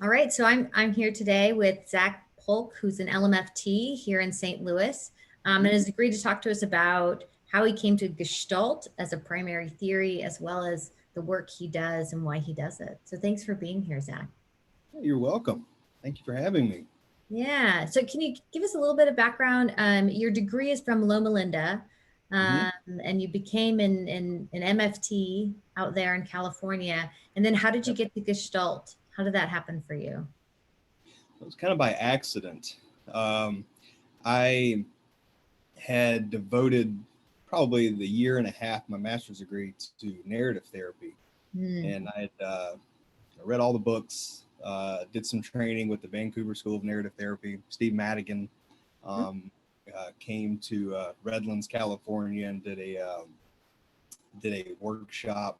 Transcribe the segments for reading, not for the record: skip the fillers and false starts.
All right, so I'm here today with Zach Polk, who's an LMFT here in St. Louis, and has agreed to talk to us about how he came to Gestalt as a primary theory, as well as the work he does and why he does it. So thanks for being here, Zach. You're welcome. Thank you for having me. Yeah. So can you give us a little bit of background? Your degree is from Loma Linda, hmm and you became an MFT out there in California. And then how did you Yep. get to Gestalt? How did that happen for you? It was kind of by accident. Um, I had devoted probably the year and a half my master's degree to narrative therapy, Hmm. and I read all the books, did some training with the Vancouver School of Narrative Therapy. Steve Madigan came to Redlands, California, and did a workshop,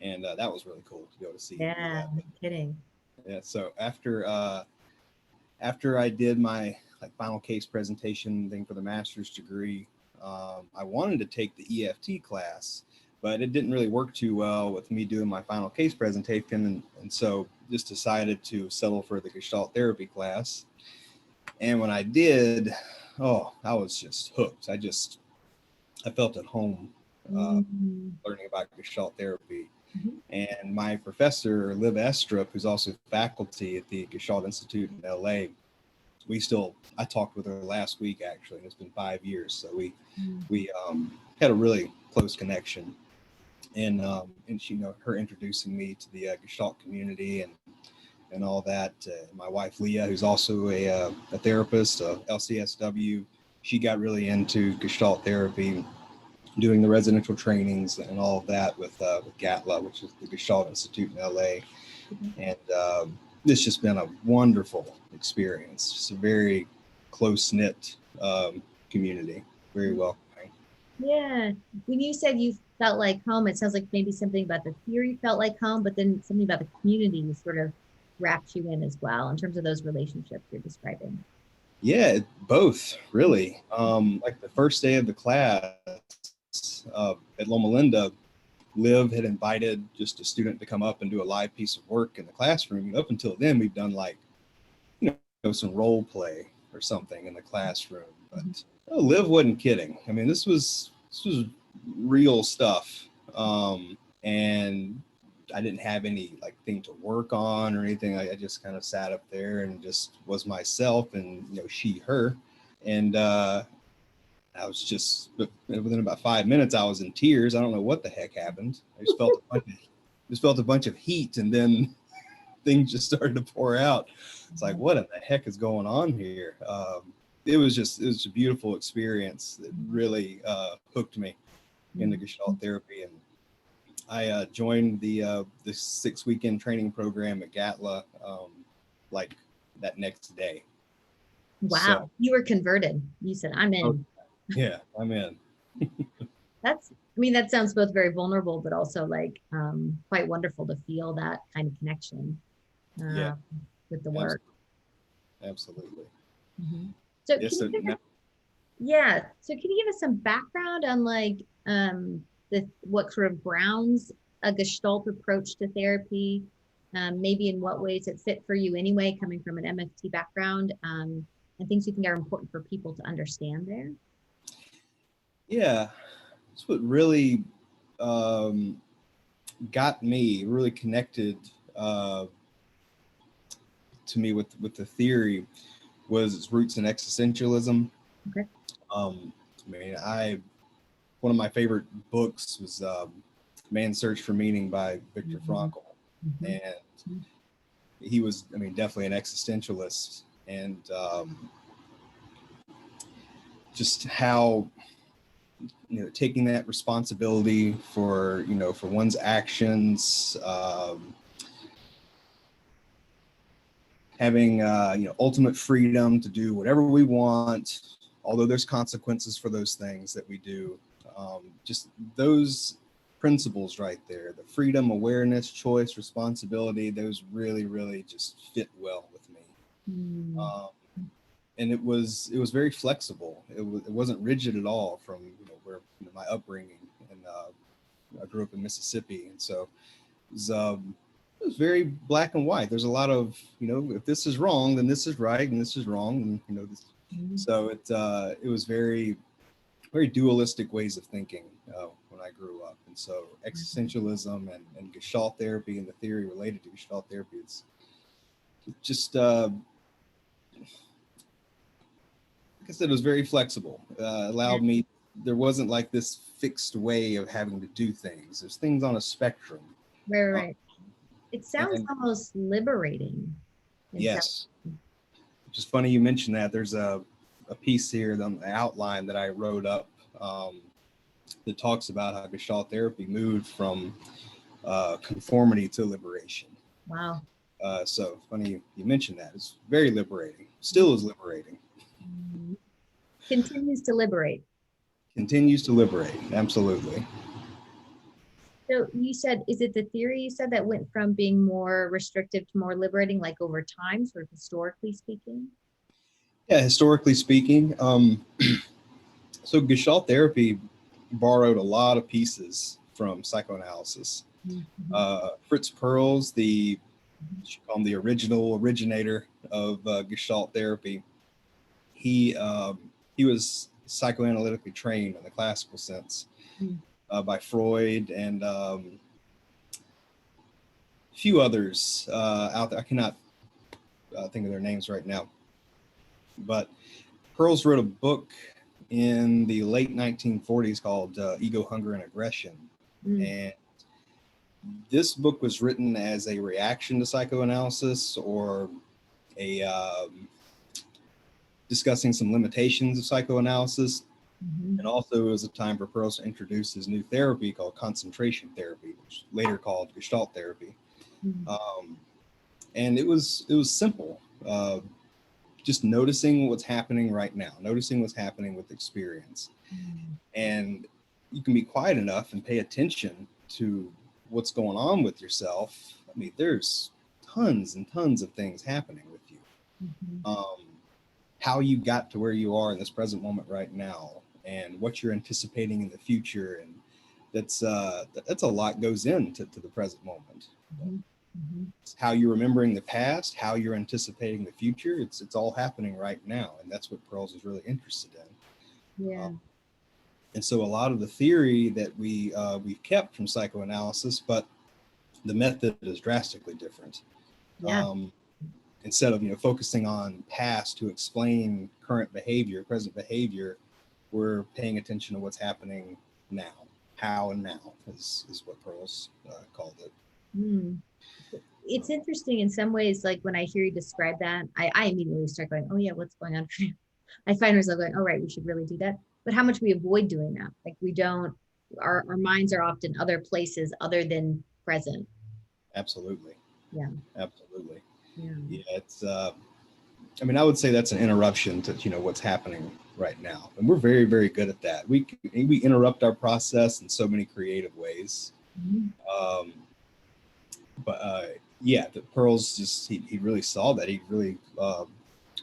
and that was really cool to be able to see him do Yeah, that. no kidding. Yeah, so after I did my final case presentation thing for the master's degree, I wanted to take the EFT class, but it didn't really work too well with me doing my final case presentation, and so just decided to settle for the Gestalt therapy class. And when I did, oh, I was just hooked. I felt at home uh, Mhm. learning about Gestalt therapy. Mhm. And my professor, Liv Estrup, who's also faculty at the Gestalt Institute in LA, I talked with her last week actually, and it's been 5 years. So we had a really close connection. And she, her introducing me to the Gestalt community and all that. My wife, Leah, who's also a therapist, LCSW, she got really into Gestalt therapy, doing the residential trainings and all of that with GATLA, which is the Gestalt Institute in LA. And it's just been a wonderful experience. Just a very close knit community, very welcoming. Yeah. When you said you felt like home, it sounds like maybe something about the theory felt like home, but then something about the community sort of wrapped you in as well in terms of those relationships you're describing. Yeah, both really. Like the first day of the class at Loma Linda, Liv had invited just a student to come up and do a live piece of work in the classroom. And up until then, we've done some role play or something in the classroom. But Mhm. Liv wasn't kidding. I mean, this was real stuff. And I didn't have any thing to work on or anything. I just kind of sat up there and just was myself, and she, her, and I was but within about 5 minutes, I was in tears. I don't know what the heck happened. Just felt a bunch of heat, and then things just started to pour out. It's like, what in the heck is going on here? It was a beautiful experience that really hooked me into Gestalt therapy, and I joined the 6 weekend training program at GATLA like that next day. So, Wow. You were converted. You said, I'm oh, in. yeah, I'm in. I mean, that sounds both very vulnerable, but also like quite wonderful to feel that kind of connection Yeah, uh, with the work. absolutely, absolutely. Mhm. So Yes, can you so give now, us, yeah. So can you give us some background on like the what sort of grounds a Gestalt approach to therapy? Maybe in what ways it fit for you anyway, coming from an MFT background, and things you think are important for people to understand there. yeah, that's what really um, got me really connected uh, to me with the theory was its roots in existentialism. Okay. I mean, I one of my favorite books was Man's Search for Meaning by Viktor Mhm. Frankl, Mhm. and he was, I mean, definitely an existentialist, and just how taking that responsibility for for one's actions, having ultimate freedom to do whatever we want, although there's consequences for those things that we do. Just those principles right there, the freedom, awareness, choice, responsibility, those really, really just fit well with me. Mhm. Um, and it was very flexible. It wasn't rigid at all from where my upbringing, and I grew up in Mississippi, and so it was was very black and white. There's a lot of, if this is wrong, then this is right, and this is wrong, and this. Mhm. So it was very, very dualistic ways of thinking when I grew up, and so existentialism and Gestalt therapy and the theory related to Gestalt therapy, it's just like I said, it was very flexible. Yeah. Allowed me. There wasn't like this fixed way of having to do things. There's things on a spectrum. Right, right, Uh, right. It sounds and almost liberating in some. yes, which is funny you mentioned that. There's a piece here on the outline that I wrote up that talks about how Gestalt therapy moved from conformity to liberation. Wow. So funny you mentioned that. It's very liberating. Still is liberating. Mhm. Continues to liberate. Continues to liberate. Absolutely. So you said, is it the theory you said that went from being more restrictive to more liberating, like over time, sort of historically speaking? Yeah, historically speaking, so Gestalt therapy borrowed a lot of pieces from psychoanalysis. Mhm. Fritz Perls, you call him the originator of Gestalt therapy. He was psychoanalytically trained in the classical sense Mhm. by Freud and a few others out there. I cannot think of their names right now, but Perls wrote a book in the late 1940s called Ego, Hunger, and Aggression. Mm. And this book was written as a reaction to psychoanalysis, or a discussing some limitations of psychoanalysis. Mhm. And also it was a time for Perls to introduce his new therapy called concentration therapy, which later called Gestalt therapy. Mhm. Um, and it was simple. Just noticing what's happening right now, noticing what's happening with experience. Mhm. And you can be quiet enough and pay attention to what's going on with yourself. I mean, there's tons and tons of things happening with you. Mhm. How you got to where you are in this present moment right now, and what you're anticipating in the future, and that's a lot goes into the present moment. Mhm. Mhm. It's how you're remembering the past, how you're anticipating the future. It's all happening right now, and that's what Perls is really interested in. Yeah. And so a lot of the theory that we've kept from psychoanalysis, but the method is drastically different. Yeah. Um, Instead of focusing on past to explain current behavior, present behavior, we're paying attention to what's happening now. How and now is what Perls called it. Mm. It's interesting in some ways, like when I hear you describe that, I immediately start going, oh yeah, what's going on for you? I find myself going, oh right, we should really do that. But how much we avoid doing that. Like we don't, our minds are often other places other than present. Absolutely, Yeah. absolutely. Yeah. Yeah, it's. I mean, I would say that's an interruption to what's happening right now, and we're very, very good at that. We interrupt our process in so many creative ways. Mhm. Um, but yeah, the Perls just he really saw that. He really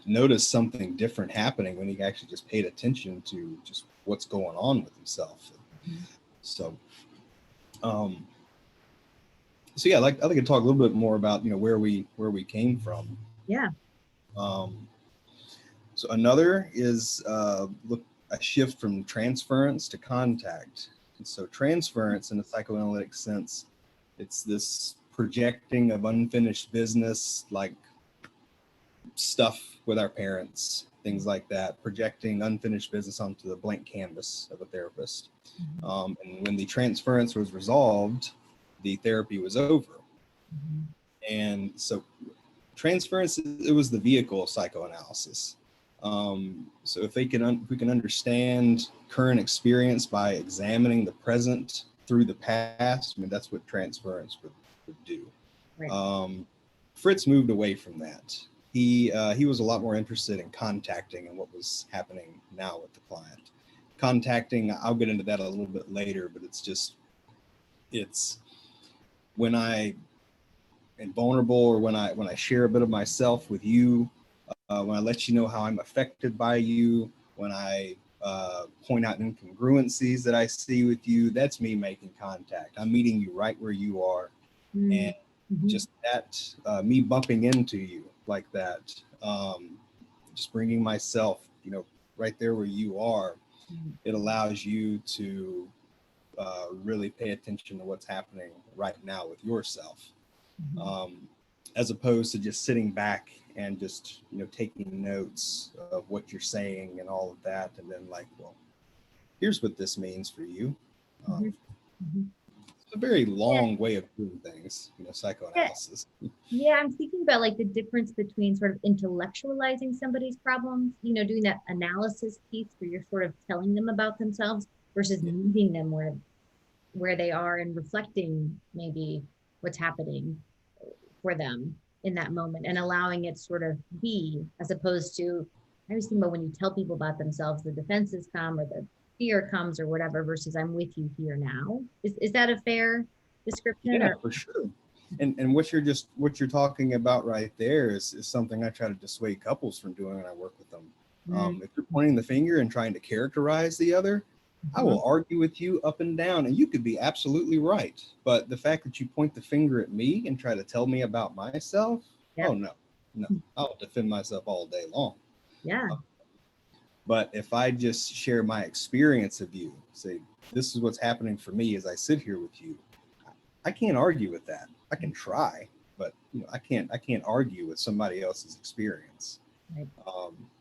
noticed something different happening when he actually just paid attention to just what's going on with himself. Mhm. So, um, so yeah, I'd like to talk a little bit more about where we came from. Yeah. Um, so another is look a shift from transference to contact. And so transference in a psychoanalytic sense, it's this projecting of unfinished business, like stuff with our parents, things like that, projecting unfinished business onto the blank canvas of a therapist. Mhm. And when the transference was resolved, the therapy was over. Mhm. And so transference, it was the vehicle of psychoanalysis. So if we can understand current experience by examining the present through the past, I mean, that's what transference would do. Right. Fritz moved away from that. He was a lot more interested in contacting and what was happening now with the client. Contacting, I'll get into that a little bit later, but it's when I am vulnerable, or when I share a bit of myself with you, when I let you know how I'm affected by you, when I point out incongruencies that I see with you, that's me making contact. I'm meeting you right where you are, Mm. and Mhm. just that, me bumping into you like that, just bringing myself, right there where you are, Mhm. it allows you to really pay attention to what's happening right now with yourself, Mhm. um, as opposed to just sitting back and just taking notes of what you're saying and all of that, and then like, well, here's what this means for you. Um, Mhm. Mhm. it's a very Yeah. long way of doing things, Yeah. psychoanalysis. Yeah, I'm thinking about like the difference between sort of intellectualizing somebody's problems, doing that analysis piece where you're sort of telling them about themselves versus Yeah, meeting them where they are and reflecting maybe what's happening for them in that moment and allowing it sort of be, as opposed to, I always think about when you tell people about themselves, the defenses come or the fear comes or whatever, versus I'm with you here now. Is that a fair description yeah, or? for sure. And what you're talking about right there is something I try to dissuade couples from doing when I work with them. Mm-hmm. If you're pointing the finger and trying to characterize the other, I Mm-hmm. will argue with you up and down, and you could be absolutely right. But the fact that you point the finger at me and try to tell me about myself, oh Yep. no, no, I'll defend myself all day long. Yeah. But if I just share my experience of you, say, this is what's happening for me as I sit here with you, I can't argue with that. I can try, but I can't argue with somebody else's experience. Right.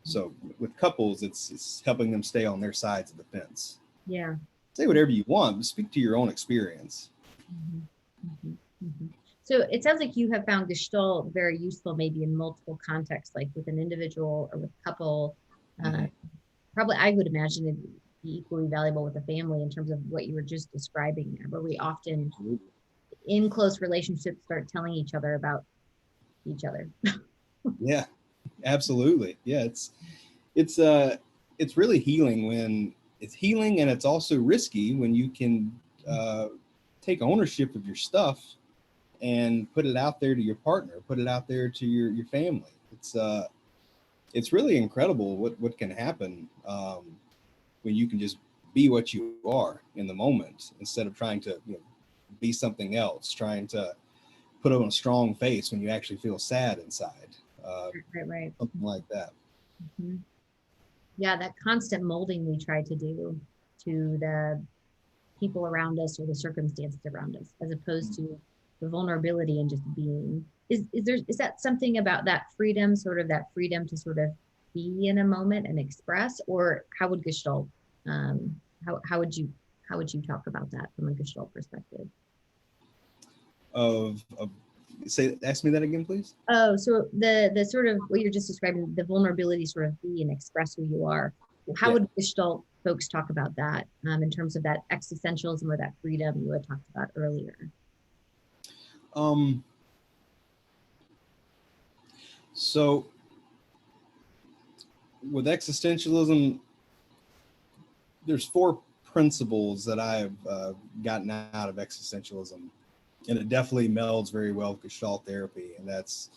So with couples, it's helping them stay on their sides of the fence. Yeah. Say whatever you want, but speak to your own experience. Mhm, mhm, mhm. So it sounds like you have found Gestalt very useful, maybe in multiple contexts, like with an individual or with a couple. Uh, Mm-hmm. Probably, I would imagine it'd be equally valuable with a family in terms of what you were just describing there, where we often, Absolutely. in close relationships, start telling each other about each other. Yeah, absolutely. Yeah, it's really healing when it's healing, and it's also risky when you can uh, take ownership of your stuff and put it out there to your partner, put it out there to your family. It's really incredible what can happen when you can just be what you are in the moment instead of trying to be something else, trying to put on a strong face when you actually feel sad inside, uh, Right, right. something like that. Mhm. Yeah, that constant molding we try to do to the people around us or the circumstances around us, as opposed to the vulnerability and just being. Is that something about that freedom, sort of that freedom to sort of be in a moment and express, or how would Gestalt, um, how would you talk about that from a Gestalt perspective? Of say, ask me that again, please. Oh, so the sort of what you're just describing, the vulnerability, sort of be and express who you are. How Yeah. would Gestalt folks talk about that in terms of that existentialism or that freedom you had talked about earlier? Um. So with existentialism, there's four principles that I've gotten out of existentialism, and it definitely melds very well with Gestalt therapy, and that's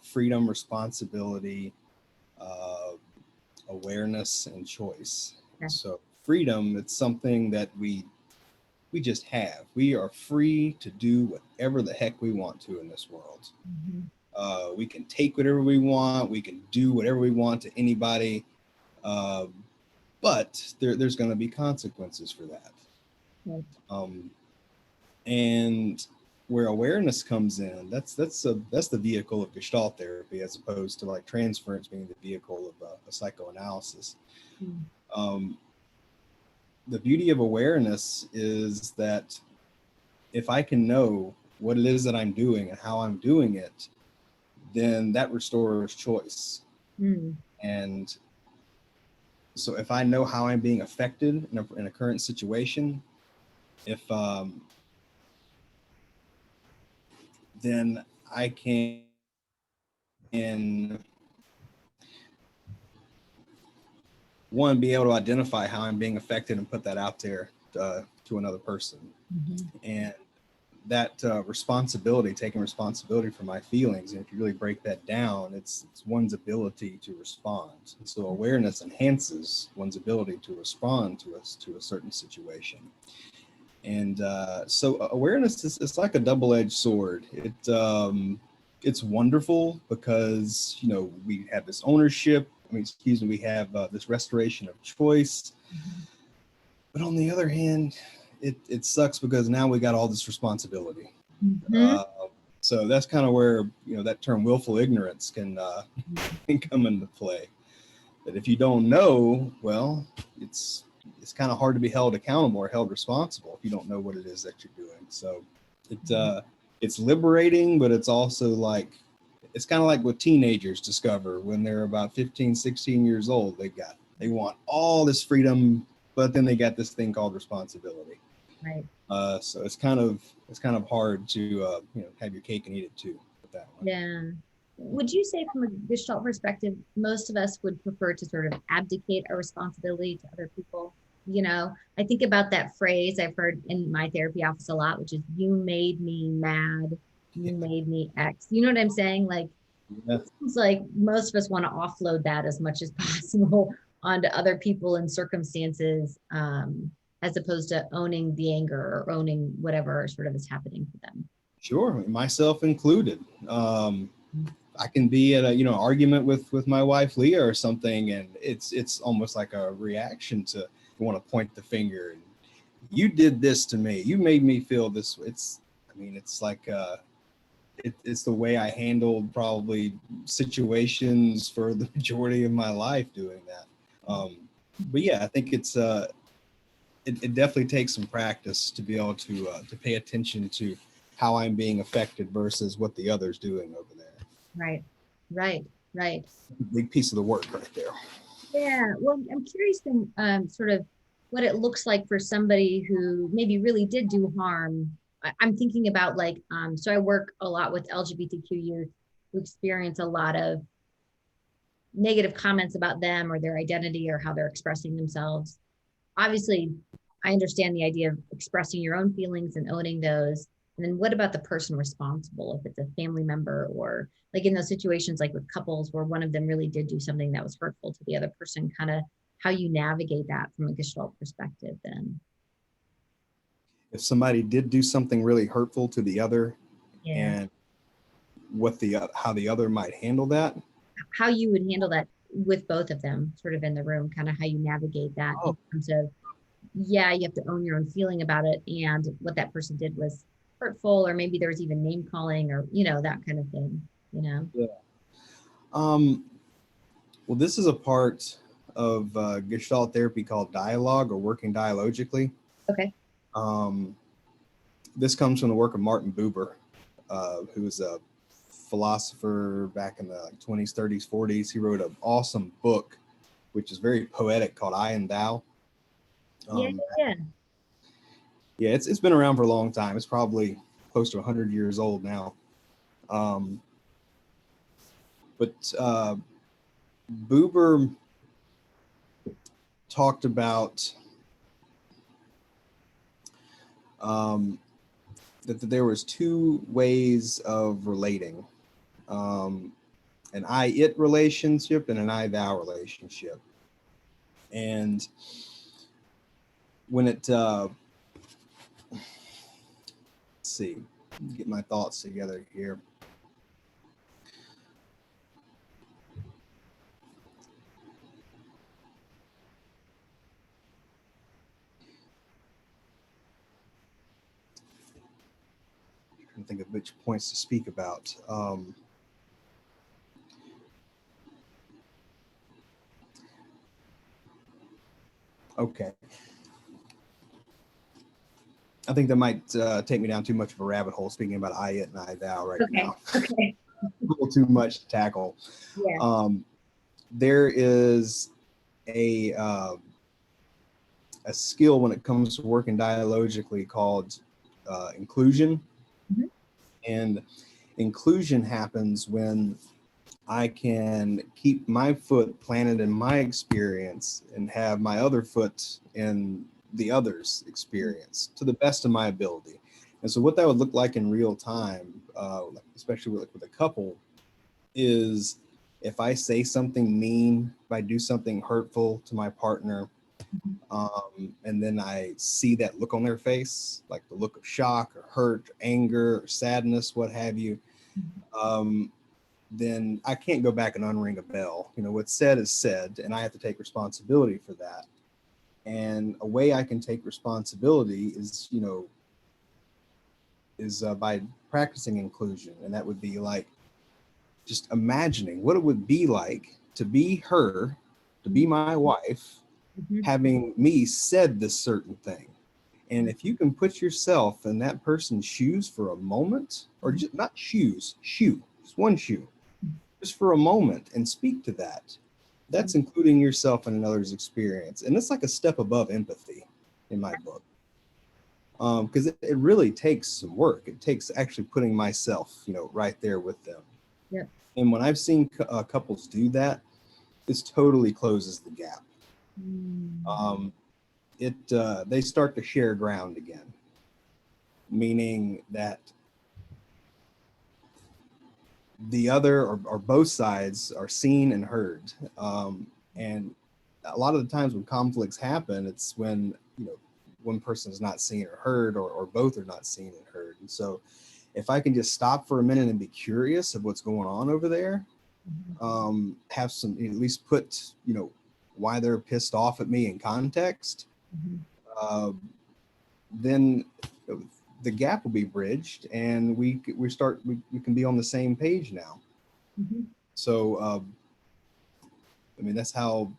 freedom, responsibility, uh, awareness, and choice. Okay. So freedom, it's something that we just have. We are free to do whatever the heck we want to in this world. Mhm. We can take whatever we want. We can do whatever we want to anybody. Um, but there's going to be consequences for that. Right. Um, and where awareness comes in, that's the vehicle of Gestalt therapy, as opposed to like transference being the vehicle of a psychoanalysis. Mm. Um, the beauty of awareness is that if I can know what it is that I'm doing and how I'm doing it, then that restores choice. Mm. And so if I know how I'm being affected in a current situation, if then I can one be able to identify how I'm being affected and put that out there to another person. Mhm. And that responsibility, taking responsibility for my feelings, and if you really break that down, it's one's ability to respond. And so awareness enhances one's ability to respond to a certain situation. And so awareness is, it's like a double-edged sword. It's wonderful because, you know, we have this ownership. I mean, excuse me, we have this restoration of choice. But on the other hand, it sucks because now we got all this responsibility. Mhm. So that's kind of where, you know, that term willful ignorance can come into play. That if you don't know, well, it's kind of hard to be held accountable or held responsible if you don't know what it is that you're doing. So it's liberating, but it's also like, it's kind of like what teenagers discover when they're about 15, 16 years old. They want all this freedom, but then they got this thing called responsibility. Right. So it's kind of hard to you know, have your cake and eat it too with that one. Yeah. Would you say from a Gestalt perspective, most of us would prefer to sort of abdicate our responsibility to other people? You know, I think about that phrase I've heard in my therapy office a lot, which is you made me mad, you made me X. You know what I'm saying? Like, Yeah. it seems like most of us want to offload that as much as possible onto other people and circumstances, as opposed to owning the anger or owning whatever sort of is happening for them. Sure, myself included. I can be at a, you know, argument with my wife Leah or something, and it's almost like a reaction to want to point the finger. And you did this to me. You made me feel this. I mean, it's like it's the way I handled probably situations for the majority of my life doing that. But yeah, I think it definitely takes some practice to be able to pay attention to how I'm being affected versus what the other's doing over there. Right, right, right. Big piece of the work right there. Yeah. Well, I'm curious then, sort of what it looks like for somebody who maybe really did do harm. I'm thinking about like, so I work a lot with LGBTQ youth who experience a lot of negative comments about them or their identity or how they're expressing themselves. Obviously, I understand the idea of expressing your own feelings and owning those. And then what about the person responsible, if it's a family member or like in those situations, like with couples where one of them really did do something that was hurtful to the other person, kind of how you navigate that from a Gestalt perspective then. If somebody did do something really hurtful to the other, Yeah. and what the how the other might handle that. How you would handle that with both of them sort of in the room, kind of how you navigate that in Oh, terms of, yeah, you have to own your own feeling about it. And what that person did was hurtful, or maybe there was even name calling or, you know, that kind of thing, you know? yeah. Well, this is a part of Gestalt therapy called dialogue or working dialogically. Okay. Um, this comes from the work of Martin Buber, who was a philosopher back in the 20s, 30s, 40s. He wrote an awesome book, which is very poetic, called I and Thou. Yeah, Um, yeah, yeah, it's been around for a long time. It's probably close to 100 years old now. But Buber talked about that there was two ways of relating, an I-it relationship and an I-thou relationship. And when let's see, get my thoughts together here. I think of which points to speak about. Okay. I think that might take me down too much of a rabbit hole speaking about I, it, and I, thou right okay, now. okay. A little too much to tackle. Yeah. There is a skill when it comes to working dialogically called inclusion. Mhm. And inclusion happens when I can keep my foot planted in my experience and have my other foot in the other's experience to the best of my ability. And so what that would look like in real time, especially with a couple, is if I say something mean, if I do something hurtful to my partner, And then I see that look on their face, like the look of shock or hurt, or anger, or sadness, what have you. Then I can't go back and unring a bell. You know, what's said is said, and I have to take responsibility for that. And a way I can take responsibility is, you know, is by practicing inclusion. And that would be like just imagining what it would be like to be her, to be my wife, having me said this certain thing. And if you can put yourself in that person's shoes for a moment, or just not shoes, shoe, just one shoe, just for a moment and speak to that, that's including yourself in another's experience. And it's like a step above empathy in my book. Because it really takes some work. It takes actually putting myself, you know, right there with them. Yeah. And when I've seen couples do that, this totally closes the gap. They start to share ground again, meaning that the other or both sides are seen and heard. And a lot of the times when conflicts happen, it's when, you know, one person is not seen or heard, or both are not seen and heard. And so if I can just stop for a minute and be curious of what's going on over there, have some, at least put, you know, why they're pissed off at me in context, then the gap will be bridged, and we can be on the same page now. So I mean, that's how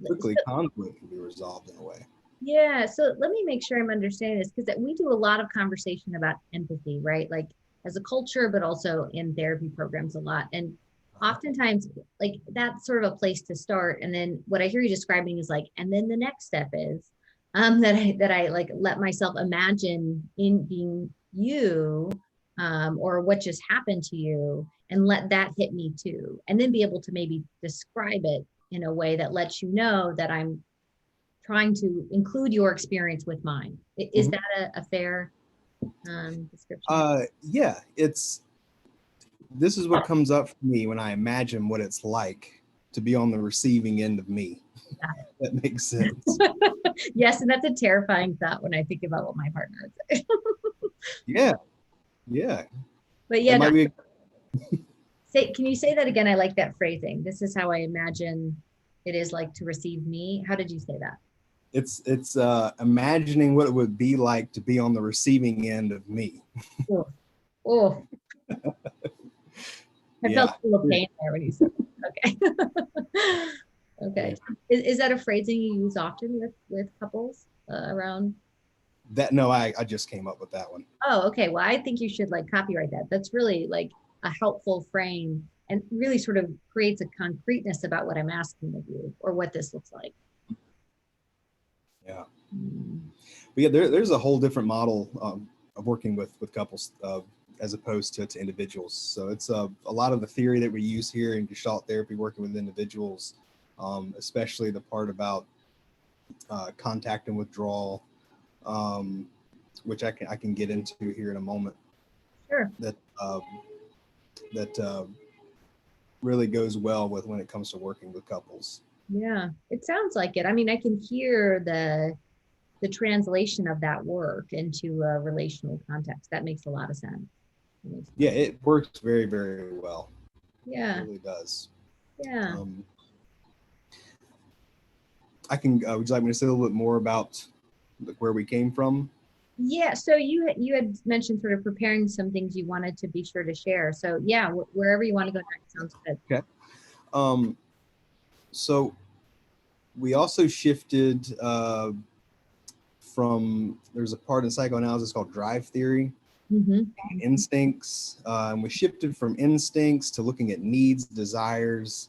quickly conflict can be resolved in a way. Yeah. So let me make sure I'm understanding this, because we do a lot of conversation about empathy, right? Like as a culture, but also in therapy programs a lot. And oftentimes, like that's sort of a place to start. And then what I hear you describing is like, and then the next step is that I like let myself imagine in being you, or what just happened to you, and let that hit me too. And then be able to maybe describe it in a way that lets you know that I'm trying to include your experience with mine. Is that a fair description? Yeah, this is what comes up for me when I imagine what it's like to be on the receiving end of me. That makes sense. Yes, and that's a terrifying thought when I think about what my partner would say. Yeah. But yeah, no, can you say that again? I like that phrasing. This is how I imagine it is like to receive me. How did you say that? It's imagining what it would be like to be on the receiving end of me. Oh. I felt a little pain there when you said that. Okay. Okay. Is that a phrasing you use often with couples around? That, no, I just came up with that one. Oh, okay. Well, I think you should like copyright that. That's really like a helpful frame, and really sort of creates a concreteness about what I'm asking of you, or what this looks like. Yeah. But yeah, there's a whole different model of working with couples as opposed to individuals. So it's a lot of the theory that we use here in Gestalt therapy, working with individuals, especially the part about contact and withdrawal, which I can get into here in a moment. Sure. That really goes well with when it comes to working with couples. Yeah, it sounds like it. I mean, I can hear the translation of that work into a relational context. That makes a lot of sense. Yeah, it works very, very well. Yeah, it really does. Yeah. I can. Would you like me to say a little bit more about where we came from? Yeah. So you had mentioned sort of preparing some things you wanted to be sure to share. So yeah, wherever you want to go next sounds good. Okay. So we also shifted from, there's a part in psychoanalysis called drive theory, instincts. And we shifted from instincts to looking at needs, desires,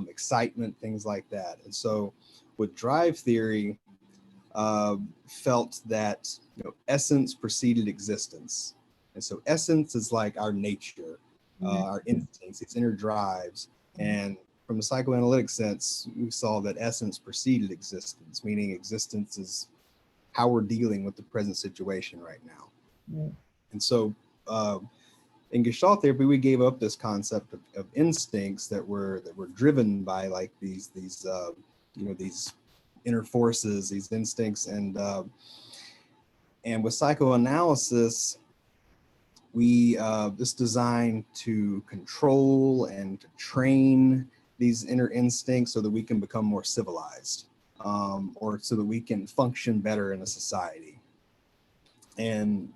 excitement, things like that. And so with drive theory, felt that, you know, essence preceded existence. And so essence is like our nature, our instincts, its inner drives. And from a psychoanalytic sense, we saw that essence preceded existence, meaning existence is how we're dealing with the present situation right now. And so in Gestalt therapy, we gave up this concept of instincts that were driven by like these these inner forces, these instincts, and with psychoanalysis, it's designed to control and to train these inner instincts so that we can become more civilized, or so that we can function better in a society. And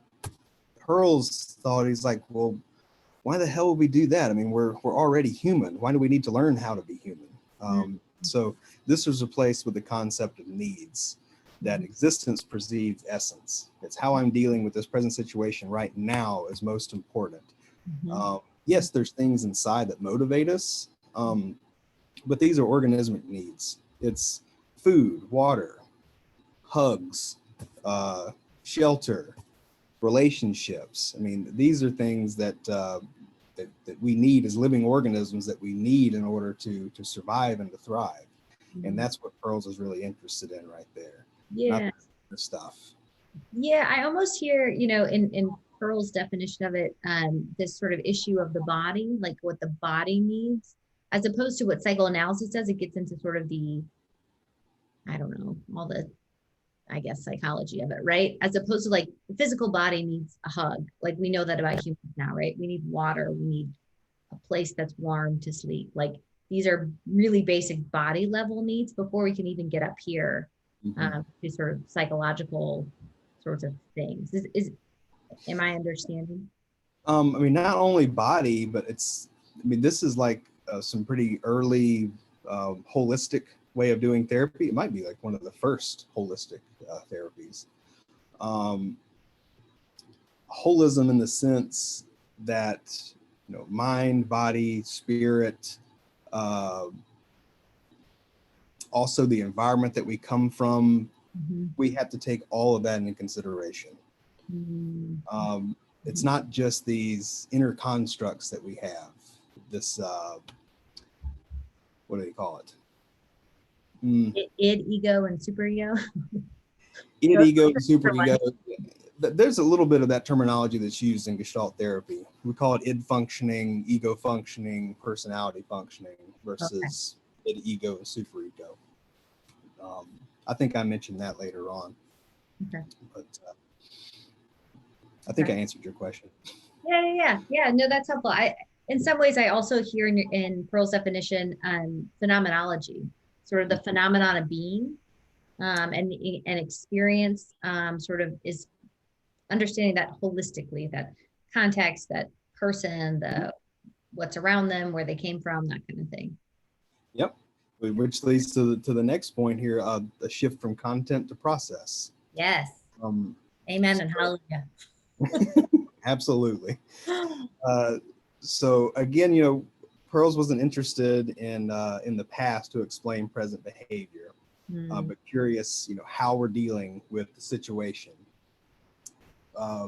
Pearl's thought, he's like, well, why the hell would we do that? I mean, we're already human. Why do we need to learn how to be human? So this was replaced with the concept of needs, that existence precedes essence. It's how I'm dealing with this present situation right now is most important. Yes, there's things inside that motivate us, but these are organismic needs. It's food, water, hugs, shelter, relationships. I mean, these are things that we need as living organisms, that we need in order to survive and to thrive. And that's what Pearls is really interested in right there. Yeah. Not the stuff. Yeah, I almost hear, in Pearl's definition of it, this sort of issue of the body, like what the body needs, as opposed to what psychoanalysis does. It gets into sort of I don't know, all the, I guess, psychology of it, right? As opposed to like the physical body needs a hug. Like we know that about humans now, right? We need water. We need a place that's warm to sleep. Like these are really basic body level needs before we can even get up here to sort of psychological sorts of things. Am I understanding? I mean, not only body, but this is like some pretty early holistic way of doing therapy. It might be like one of the first holistic therapies. Holism in the sense that, mind, body, spirit, also the environment that we come from, we have to take all of that into consideration. It's not just these inner constructs that we have, this, what do they call it? Id, ego, and superego. Id, ego, and superego. There's a little bit of that terminology that's used in Gestalt therapy. We call it id functioning, ego functioning, personality functioning versus id, ego, and superego. I think I mentioned that later on. Okay. But I think I answered your question. Yeah. No, that's helpful. In some ways, I also hear in Pearl's definition, phenomenology, sort of the phenomenon of being, and experience, sort of is understanding that holistically, that context, that person, what's around them, where they came from, that kind of thing. Yep. Which leads to the next point here, the shift from content to process. Yes. Amen and hallelujah. Absolutely. So again, Pearls wasn't interested in the past to explain present behavior, but curious, how we're dealing with the situation.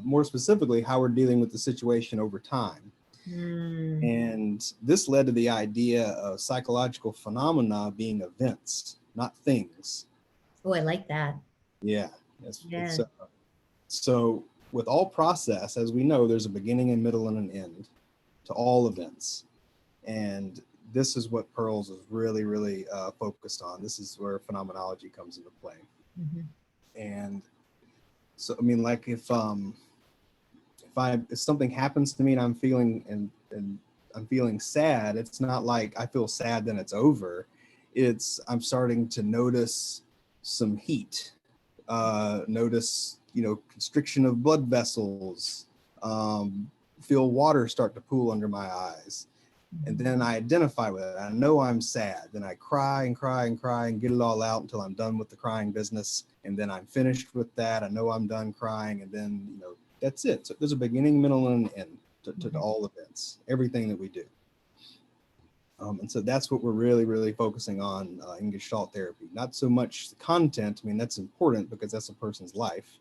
More specifically, how we're dealing with the situation over time. And this led to the idea of psychological phenomena being events, not things. Oh, I like that. Yeah. So with all process, as we know, there's a beginning, a middle, and an end to all events. And this is what Pearls is really, really focused on. This is where phenomenology comes into play. And so, I mean, like if something happens to me and I'm feeling I'm feeling sad, it's not like I feel sad then it's over. I'm starting to notice some heat, notice constriction of blood vessels, feel water start to pool under my eyes, and then I identify with it. I know I'm sad. Then I cry and cry and cry and get it all out until I'm done with the crying business, and then I'm finished with that. I know I'm done crying, and then that's it. So there's a beginning, middle, and an end to all events, everything that we do. And so that's what we're really, really focusing on in Gestalt therapy. Not so much the content. I mean, that's important because that's a person's life.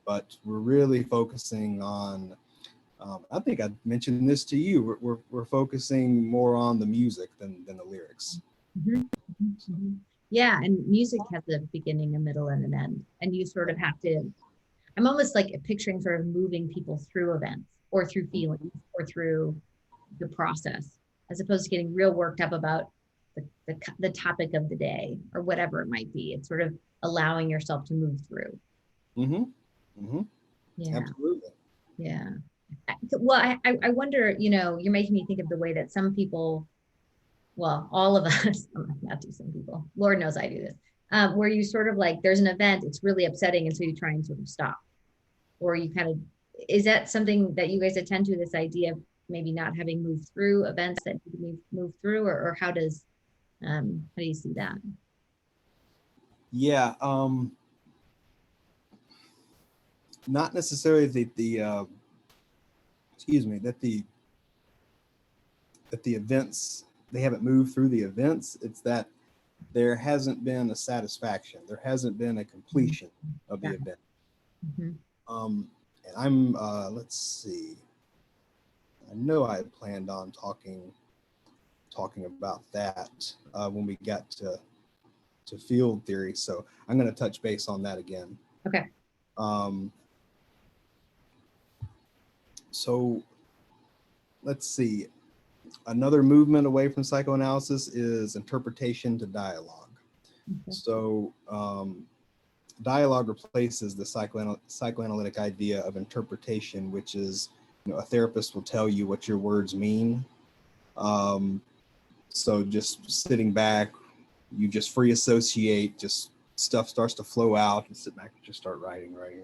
But we're really focusing on, I think I mentioned this to you, we're focusing more on the music than the lyrics. Yeah, and music has a beginning, a middle, and an end. And you sort of have to, I'm almost like picturing sort of moving people through events or through feelings or through the process, as opposed to getting real worked up about the topic of the day or whatever it might be. It's sort of allowing yourself to move through. Mm-hmm. Mm-hmm. Yeah. Absolutely. Yeah. Well, I wonder, you know, you're making me think of the way that some people, well, all of us, not do some people, Lord knows I do this, where you sort of like, there's an event, it's really upsetting. And so you try and sort of stop, or you kind of, is that something that you guys attend to, this idea of maybe not having moved through events that need to be moved through, or how do you see that? Yeah. Not necessarily excuse me, that the events, they haven't moved through the events. It's that there hasn't been a satisfaction. There hasn't been a completion of the event. Mm-hmm. And I'm, let's see, I know I had planned on talking about that when we got to field theory. So I'm going to touch base on that again. Okay. So let's see. Another movement away from psychoanalysis is interpretation to dialogue. Okay. So dialogue replaces the psychoanalytic idea of interpretation, which is, you know, a therapist will tell you what your words mean. So just sitting back, you just free associate, just stuff starts to flow out, and sit back and just start writing. Okay.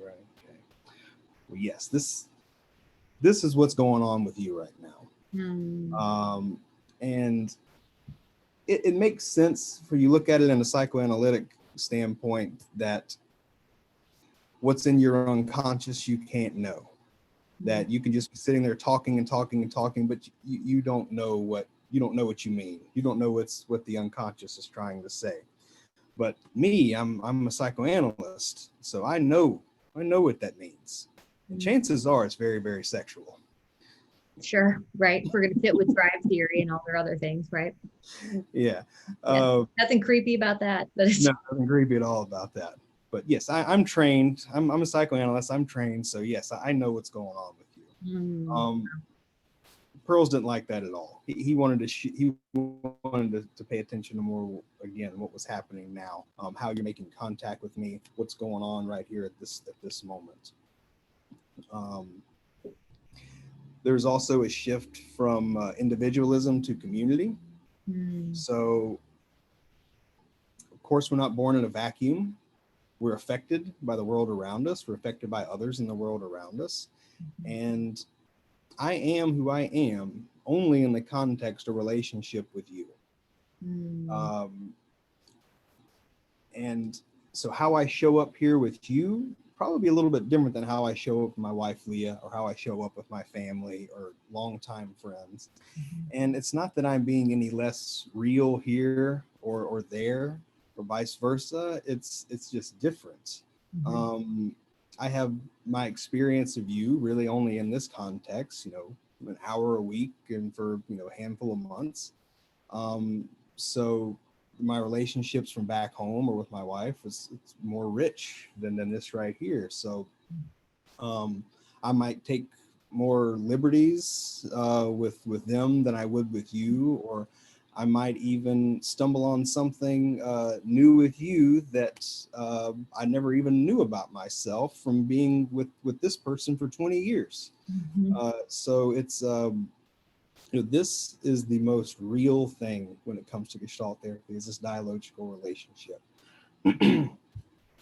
Well, yes, this is what's going on with you right now. And it makes sense for you look at it in a psychoanalytic standpoint that what's in your unconscious you can't know. That you can just be sitting there talking, but you don't know what you mean. You don't know what the unconscious is trying to say. But me, I'm a psychoanalyst, so I know what that means. And chances are it's very, very sexual. Sure, right. If we're going to fit with drive theory and all their other things, right? Yeah. Nothing creepy about that. But no, nothing creepy at all about that. But yes, I'm trained. I'm a psychoanalyst. I'm trained. So yes, I know what's going on with you. Pearls didn't like that at all. He wanted to pay attention to more, again, what was happening now, how you're making contact with me, what's going on right here at this moment. There's also a shift from individualism to community. So, of course, we're not born in a vacuum. We're affected by the world around us. We're affected by others in the world around us. And I am who I am only in the context of relationship with you. And so how I show up here with you probably be a little bit different than how I show up with my wife, Leah, or how I show up with my family or longtime friends. And it's not that I'm being any less real here or there or vice versa. It's just different. I have my experience of you really only in this context, you know, an hour a week and for, you know, a handful of months. So my relationships from back home or with my wife it's more rich than this right here. So I might take more liberties with them than I would with you, or I might even stumble on something new with you that I never even knew about myself from being with this person for 20 years. So it's, you know, this is the most real thing when it comes to Gestalt therapy is this dialogical relationship.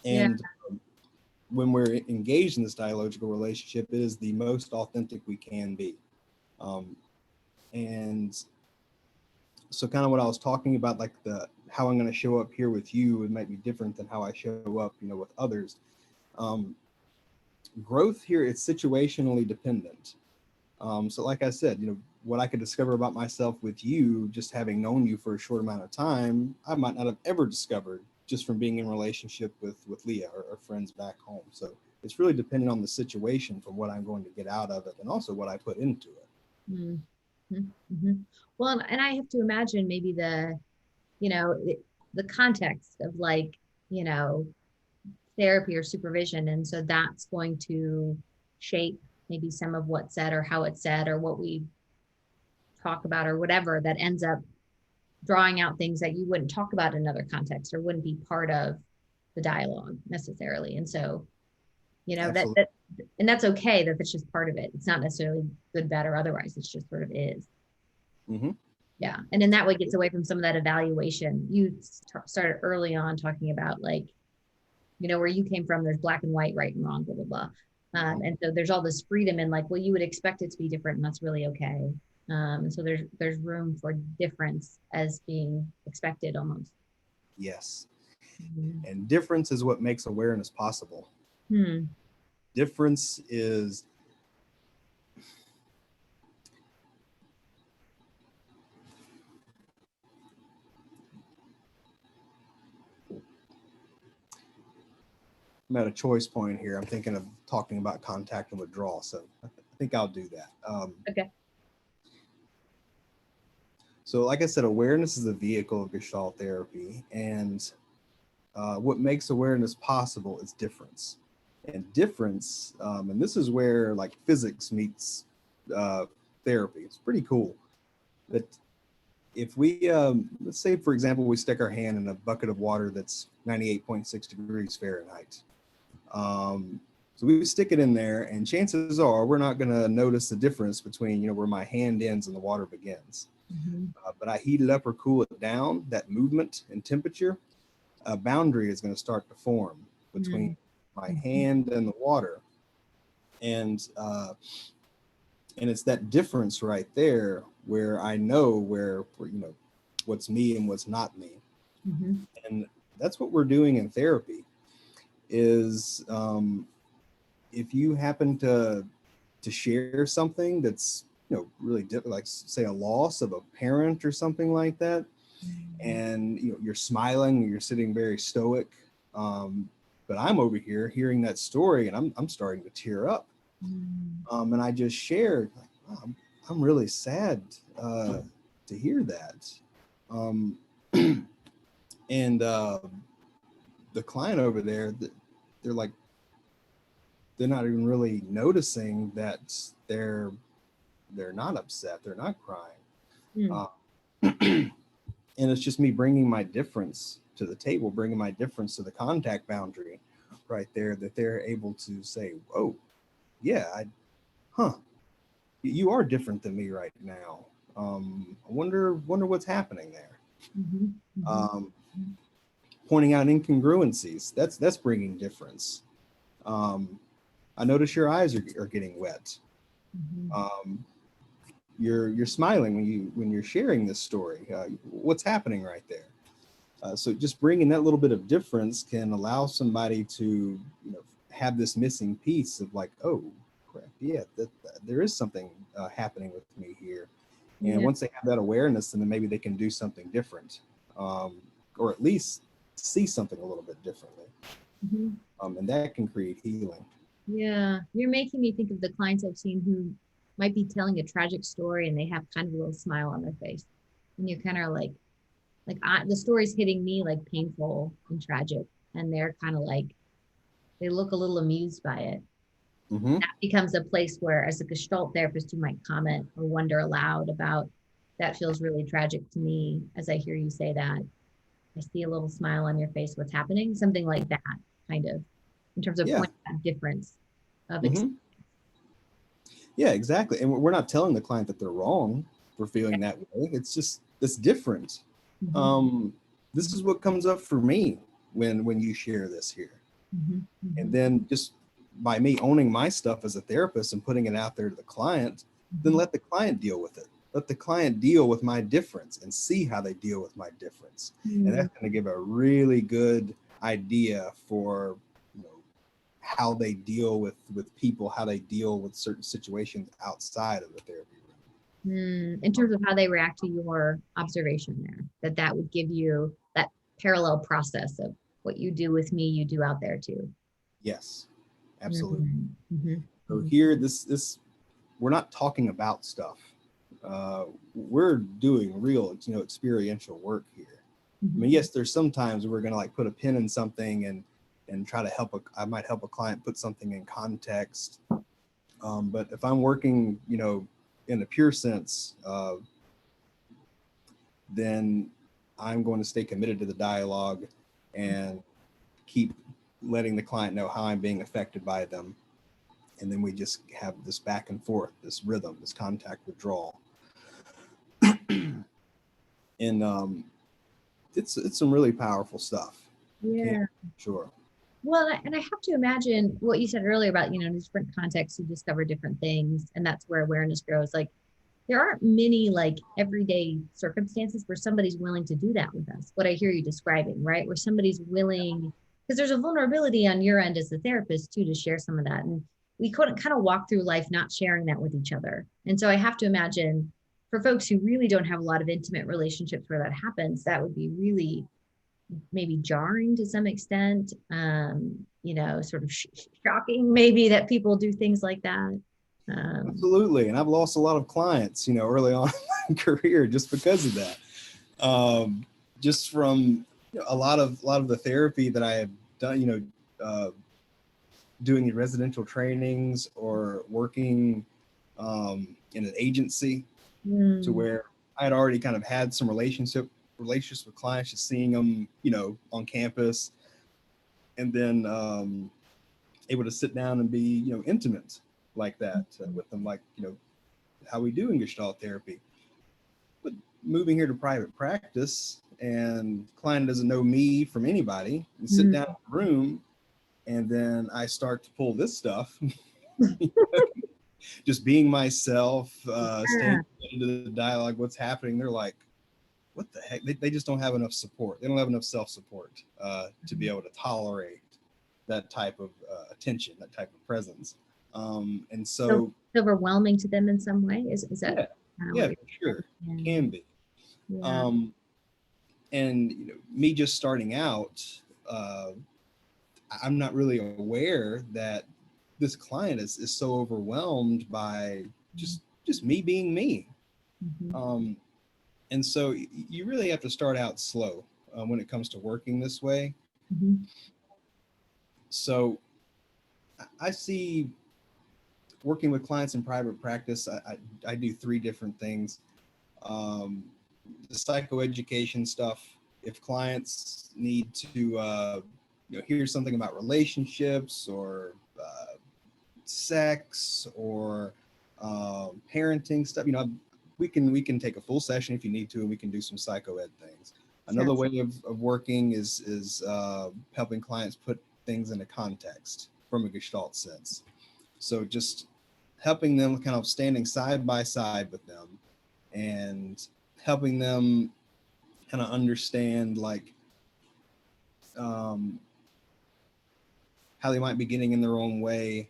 And when we're engaged in this dialogical relationship, it is the most authentic we can be. And so kind of what I was talking about, like how I'm going to show up here with you, it might be different than how I show up, you know, with others. Growth here, it's situationally dependent. So like I said, you know, what I could discover about myself with you, just having known you for a short amount of time, I might not have ever discovered just from being in relationship with Leah or friends back home. So it's really dependent on the situation for what I'm going to get out of it and also what I put into it. Well, and I have to imagine maybe the context of like, you know, therapy or supervision. And so that's going to shape maybe some of what's said or how it's said or what we talk about or whatever that ends up drawing out things that you wouldn't talk about in another context or wouldn't be part of the dialogue necessarily. And so, you know, Absolutely. and that's okay, that that's just part of it. It's not necessarily good, bad, or otherwise. It's just sort of is. Mm-hmm. Yeah. And in that way gets away from some of that evaluation. You started early on talking about like, you know, where you came from, there's black and white, right and wrong, blah, blah, blah. And so there's all this freedom in like, well, you would expect it to be different and that's really okay. And so there's room for difference as being expected almost. Yes. Mhm. And difference is what makes awareness possible. Hmm. Difference is, I'm at a choice point here. I'm thinking of talking about contact and withdrawal. So I think I'll do that. Okay. So like I said, awareness is a vehicle of Gestalt therapy. And what makes awareness possible is difference. And difference, and this is where like physics meets therapy. It's pretty cool. But if we, let's say, for example, we stick our hand in a bucket of water that's 98.6 degrees Fahrenheit. So we stick it in there, and chances are we're not going to notice the difference between, you know, where my hand ends and the water begins. Mm-hmm. But I heat it up or cool it down, that movement and temperature, a boundary is going to start to form between my Mm-hmm. hand and the water. And it's that difference right there where I know where, you know, what's me and what's not me. Mm-hmm. And that's what we're doing in therapy is if you happen to share something that's, you know, really like say a loss of a parent or something like that, and you know you're smiling, you're sitting very stoic, but I'm over here hearing that story and I'm starting to tear up. And I just shared, like, oh, I'm really sad to hear that. Um, and the client over there, they're like, they're not even really noticing that they're not upset, they're not crying. Mm-hmm. Uh, and it's just me bringing my difference to the table, bringing my difference to the contact boundary right there, that they're able to say, whoa, yeah, you are different than me right now. I wonder what's happening there. Mm-hmm. Mm-hmm. Um, Pointing out incongruencies, that's bringing difference. Um, I notice your eyes are getting wet. Mm-hmm. Um, you're smiling when you're sharing this story. What's happening right there? So just bringing that little bit of difference can allow somebody to, you know, have this missing piece of like, oh, crap, yeah, there is something happening with me here. And Yeah. once they have that awareness, then maybe they can do something different, or at least see something a little bit differently. Mm-hmm. And that can create healing. Yeah, you're making me think of the clients I've seen who might be telling a tragic story and they have kind of a little smile on their face. And you're kind of the story's hitting me like painful and tragic. And they're kind of like, they look a little amused by it. Mm-hmm. That becomes a place where, as a Gestalt therapist, you might comment or wonder aloud about that feels really tragic to me as I hear you say that. I see a little smile on your face. What's happening? Something like that, kind of, in terms of Yeah. pointing that difference of Mm-hmm. Yeah, exactly. And we're not telling the client that they're wrong for feeling that way. It's just it's different. Mhm, Um, this is what comes up for me when you share this here. mhm, And mhm, then just by me owning my stuff as a therapist and putting it out there to the client, then mhm. let the client deal with it. Let the client deal with my difference and see how they deal with my difference. And Mm, that's going to give a really good idea for, you know, how they deal with people, how they deal with certain situations outside of the therapy room. In terms of how they react to your observation there, that would give you that parallel process of what you do with me, you do out there too. Yes, absolutely. Mhm, mhm, So mhm, here, this we're not talking about stuff. We're doing real, you know, experiential work here. I mean, mhm, yes, there's sometimes we're gonna like put a pin in something and try to I might help a client put something in context. But if I'm working, you know, in a pure sense, then I'm going to stay committed to the dialogue and keep letting the client know how I'm being affected by them. And then we just have this back and forth, this rhythm, this contact withdrawal. And it's some really powerful stuff. Yeah. Sure. Well, and I have to imagine what you said earlier about, in different contexts, you discover different things, and that's where awareness grows. Like, there aren't many like everyday circumstances where somebody's willing to do that with us. What I hear you describing, right? Where somebody's willing, because there's a vulnerability on your end as the therapist too, to share some of that. And we couldn't kind of walk through life not sharing that with each other. And so I have to imagine for folks who really don't have a lot of intimate relationships where that happens, that would be really maybe jarring to some extent, sort of shocking maybe that people do things like that. Absolutely. And I've lost a lot of clients, early on in my career just because of that. Just from a lot of the therapy that I have done, doing residential trainings or working in an agency to where I had already kind of had some relationships with clients, just seeing them, on campus, and then able to sit down and be, intimate like that with them, like, how we do in Gestalt therapy. But moving here to private practice and client doesn't know me from anybody, and sit down in the room, and then I start to pull this stuff, just being myself, staying into the dialogue, what's happening. They're like, what the heck? They just don't have enough support. They don't have enough self-support to be able to tolerate that type of attention, that type of presence. And so it's overwhelming to them in some way. Is that? Yeah, for sure. Can be. Yeah. And me just starting out, I'm not really aware that this client is so overwhelmed by just me being me. And so you really have to start out slow when it comes to working this way. So I see working with clients in private practice, I do 3 different things. The psychoeducation stuff, if clients need to hear something about relationships or sex or parenting stuff, we can take a full session if you need to, and we can do some psychoed things. Another way of working is helping clients put things into context from a Gestalt sense. So just helping them, kind of standing side by side with them and helping them kind of understand, like, how they might be getting in their own way,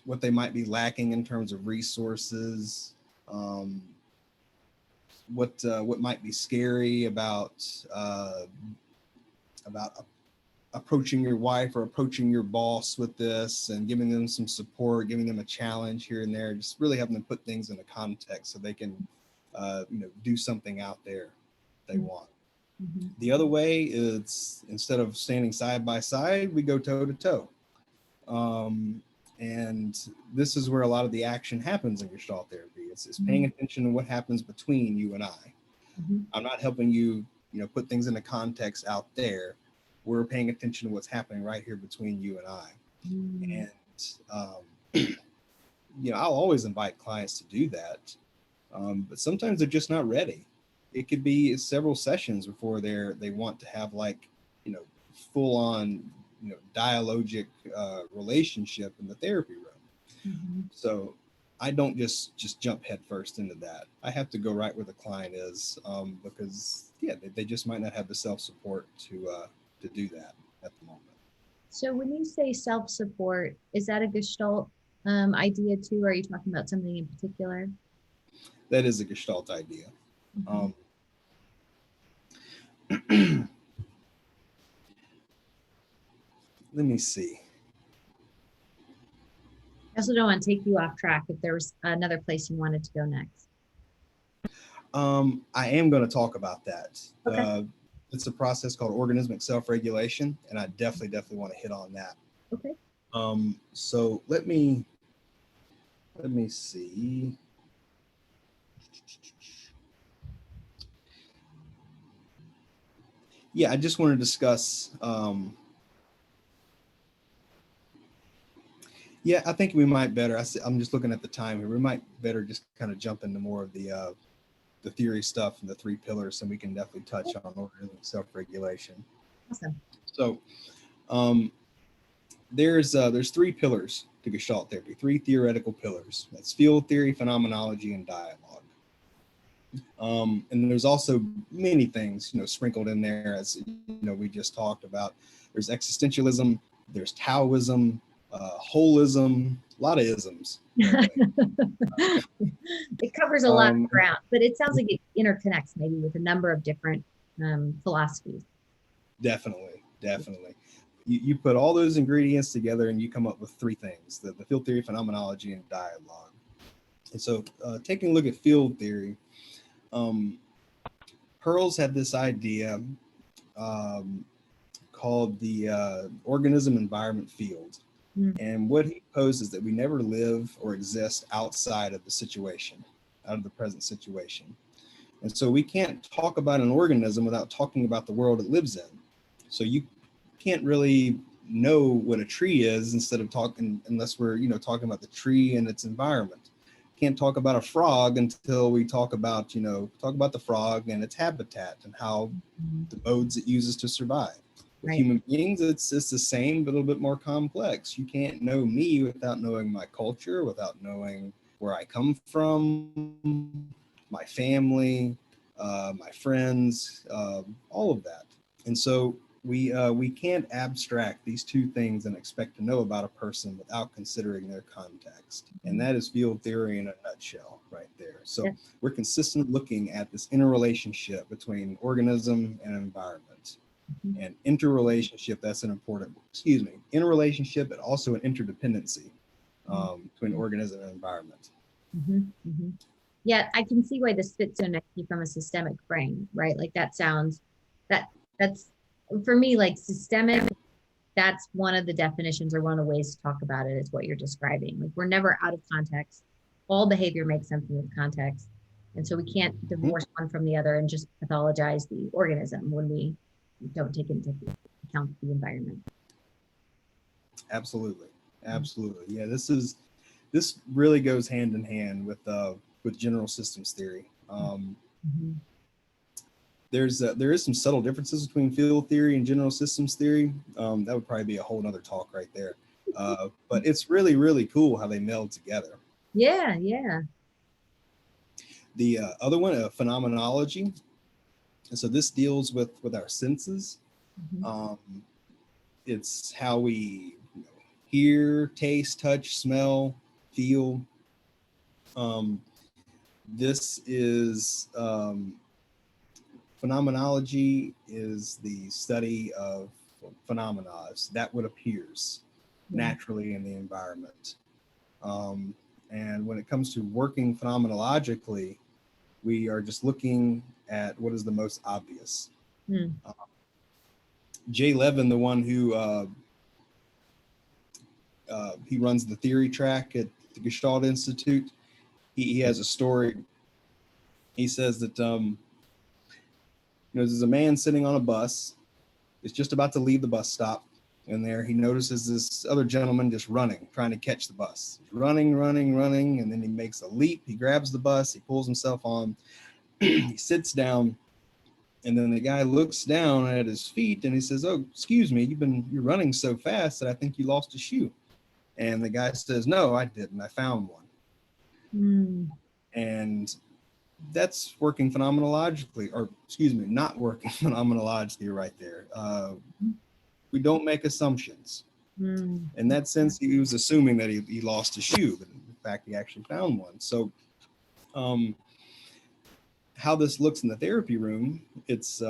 what they might be lacking in terms of resources, what might be scary about approaching your wife or approaching your boss with this, and giving them some support, giving them a challenge here and there, just really helping them put things into context so they can do something out there they want. The other way is, instead of standing side by side, we go toe to toe. And this is where a lot of the action happens in Gestalt therapy. It's paying attention to what happens between you and I. I'm not helping you, put things into context out there. We're paying attention to what's happening right here between you and I. And, I'll always invite clients to do that. But sometimes they're just not ready. It could be several sessions before they want to have, like, full on, dialogic relationship in the therapy room. So I don't just jump headfirst into that. I have to go right where the client is, because they just might not have the self-support to do that at the moment. So when you say self-support, is that a Gestalt idea too? Or are you talking about something in particular? That is a Gestalt idea. Let me see. I also don't want to take you off track if there was another place you wanted to go next. I am going to talk about that. Okay. It's a process called organismic self-regulation, and I definitely want to hit on that. Okay. So let me see. Yeah, I just want to discuss. Yeah, I think we might better. I'm just looking at the time here. We might better just kind of jump into more of the theory stuff and the three pillars, and we can definitely touch on organism self-regulation. Awesome. So, um, there's three pillars to Gestalt therapy, three theoretical pillars. That's field theory, phenomenology, and dialogue. And there's also many things, sprinkled in there, as we just talked about. There's existentialism, there's Taoism, holism, a lot of isms. It covers a lot of ground, but it sounds like it interconnects maybe with a number of different philosophies. Definitely. You put all those ingredients together and you come up with three things: the field theory, phenomenology, and dialogue. And so, taking a look at field theory, Pearls had this idea called the organism environment field. And what he poses is that we never live or exist outside of the situation, out of the present situation. And so we can't talk about an organism without talking about the world it lives in. So you can't really know what a tree is unless we're talking about the tree and its environment. Can't talk about a frog until we talk about the frog and its habitat and how the modes it uses to survive. With Right. human beings, it's the same, but a little bit more complex. You can't know me without knowing my culture, without knowing where I come from, my family, my friends, all of that. And so we can't abstract these two things and expect to know about a person without considering their context. And that is field theory in a nutshell right there. So we're consistently looking at this interrelationship between organism and environment. And interrelationship, that's an important, interrelationship, but also an interdependency between organism and environment. Yeah, I can see why this fits so nicely from a systemic frame, right? Like that's for me, like systemic, that's one of the definitions or one of the ways to talk about it is what you're describing. Like we're never out of context. All behavior makes sense in context. And so we can't divorce one from the other and just pathologize the organism when we don't take into account the environment. Absolutely. Yeah, this really goes hand in hand with general systems theory. There is some subtle differences between field theory and general systems theory. That would probably be a whole nother talk right there. But it's really, really cool how they meld together. Yeah. The other one, phenomenology. And so this deals with our senses. It's how we hear, taste, touch, smell, feel. This is phenomenology is the study of phenomena, that what appears naturally in the environment. And when it comes to working phenomenologically, we are just looking at what is the most obvious. Jay Levin, the one who he runs the theory track at the Gestalt Institute, he has a story. He says that there's a man sitting on a bus. It's just about to leave the bus stop. And there he notices this other gentleman just running, trying to catch the bus. He's running. And then he makes a leap. He grabs the bus. He pulls himself on. He sits down. And then the guy looks down at his feet and he says, "Oh, excuse me, you're running so fast that I think you lost a shoe." And the guy says, "No, I didn't. I found one." And that's working phenomenologically, or not working phenomenologically right there. We don't make assumptions. In that sense, he was assuming that he lost a shoe, but in fact, he actually found one. So how this looks in the therapy room, it's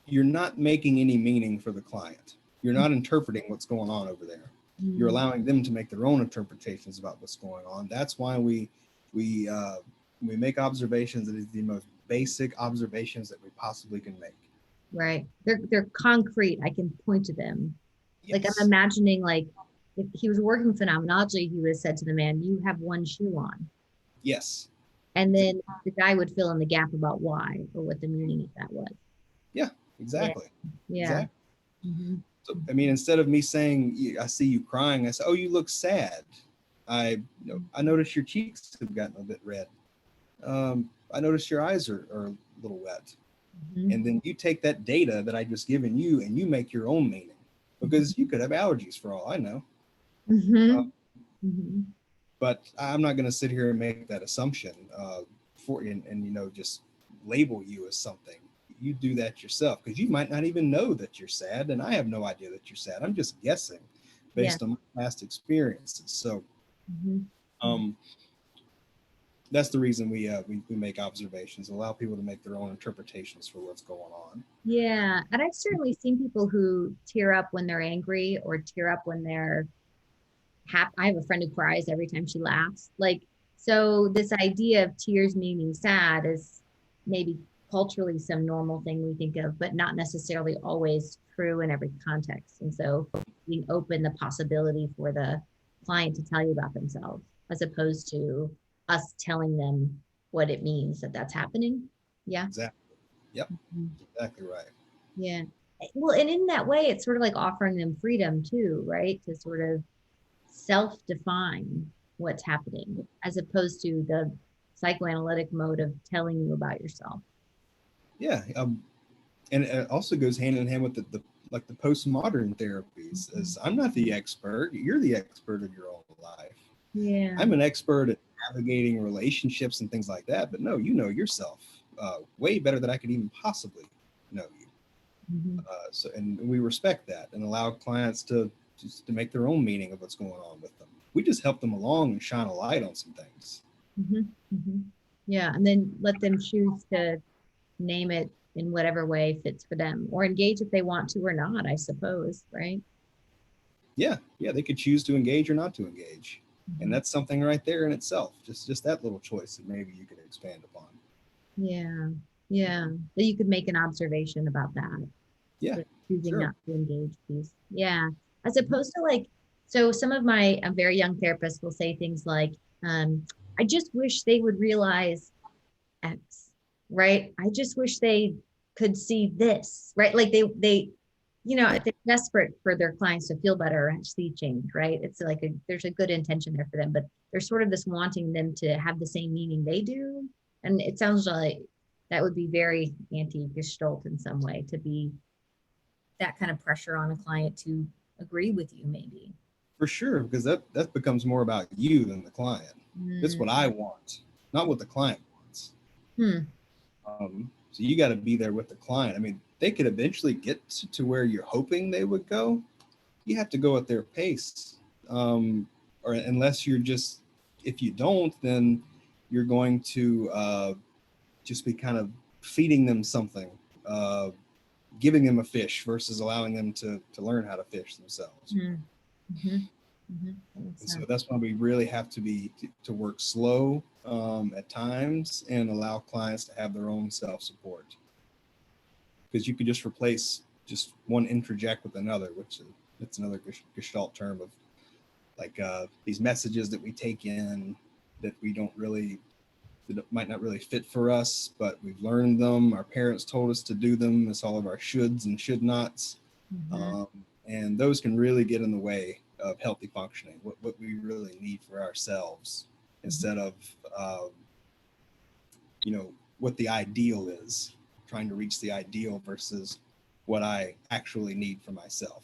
you're not making any meaning for the client. You're not interpreting what's going on over there. You're allowing them to make their own interpretations about what's going on. That's why we make observations that is the most basic observations that we possibly can make. Right. They're concrete. I can point to them. Yes. Like I'm imagining, like if he was working phenomenology, he would have said to the man, "You have one shoe on." Yes. And then the guy would fill in the gap about why or what the meaning of that was. Yeah, Yeah. exactly. Yeah. Exactly. Hmm. So, I mean, instead of me saying, I see you crying, I say, oh, you look sad. I notice your cheeks have gotten a bit red. I notice your eyes are a little wet. Hmm. And then you take that data that I just given you and you make your own meaning, because you could have allergies for all I know. Uh, Hmm. Hmm. but I'm not going to sit here and make that assumption and just label you as something. You do that yourself, because you might not even know that you're sad, and I have no idea that you're sad. I'm just guessing Yeah. based on my past experiences. So Hmm. um, that's the reason we make observations, allow people to make their own interpretations for what's going on. Yeah. And I've certainly seen people who tear up when they're angry or tear up when they're happy. I have a friend who cries every time she laughs. Like, so this idea of tears meaning sad is maybe culturally some normal thing we think of, but not necessarily always true in every context. And so being open the possibility for the client to tell you about themselves, as opposed to us telling them what it means that that's happening. Yeah. Exactly. Yep. Mhm. Exactly right. Yeah. Well, and in that way, it's sort of like offering them freedom too, right? To sort of self-define what's happening as opposed to the psychoanalytic mode of telling you about yourself. Yeah. And it also goes hand in hand with the like the postmodern therapies. As I'm not the expert, you're the expert of your own life. Yeah. I'm an expert at navigating relationships and things like that, but no, you know yourself way better than I could even possibly know you. Mhm. So, and we respect that and allow clients to just to make their own meaning of what's going on with them. We just help them along and shine a light on some things. Mhm. Mhm. Yeah, and then let them choose to name it in whatever way fits for them or engage if they want to or not, I suppose, right? Yeah, yeah, they could choose to engage or not to engage, and Mhm. that's something right there in itself. Just that little choice that maybe you could expand upon. Yeah. Yeah. That you could make an observation about that. Yeah, The choosing sure. not to engage piece. Yeah. As opposed to like, so some of my very young therapists will say things like, I just wish they would realize X, right? I just wish they could see this, right? Like they're desperate for their clients to feel better and see change, right? It's like there's a good intention there for them, but there's sort of this wanting them to have the same meaning they do. And it sounds like that would be very anti-Gestalt in some way to be that kind of pressure on a client to agree with you, maybe. For sure, because that becomes more about you than the client. It's Mm. what I want, not what the client wants. Hmm. So you got to be there with the client. I mean, they could eventually get to where you're hoping they would go. You have to go at their pace, or unless you're just, if you don't, then you're going to just be kind of feeding them something, uh, giving them a fish versus allowing them to learn how to fish themselves. Hmm. Hmm. Hmm. That makes And so sense. that's why we really have to work slow at times and allow clients to have their own self-support, because you could just replace just one introject with another, which is it's another Gestalt term of like these messages that we take in that we don't really that might not really fit for us, but we've learned them. Our parents told us to do them. It's all of our shoulds and should nots. Hmm. Um, and those can really get in the way of healthy functioning, what we really need for ourselves, Hmm. instead of, uh, what the ideal is, trying to reach the ideal versus what I actually need for myself.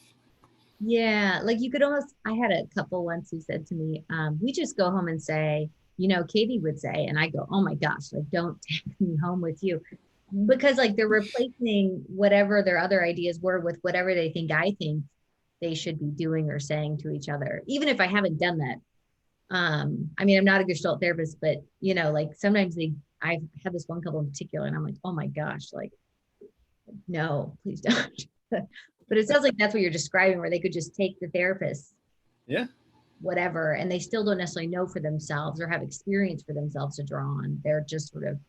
Yeah, like you could almost, I had a couple once who said to me, we just go home and say, Katie would say, and I go, oh my gosh, like don't take me home with you. Because like they're replacing whatever their other ideas were with whatever they think I think they should be doing or saying to each other, even if I haven't done that. I mean, I'm not a Gestalt therapist, but like sometimes I've had this one couple in particular, and I'm like, oh my gosh, like, no, please don't. But it sounds like that's what you're describing, where they could just take the therapist, Yeah, whatever, and they still don't necessarily know for themselves or have experience for themselves to draw on. They're just sort of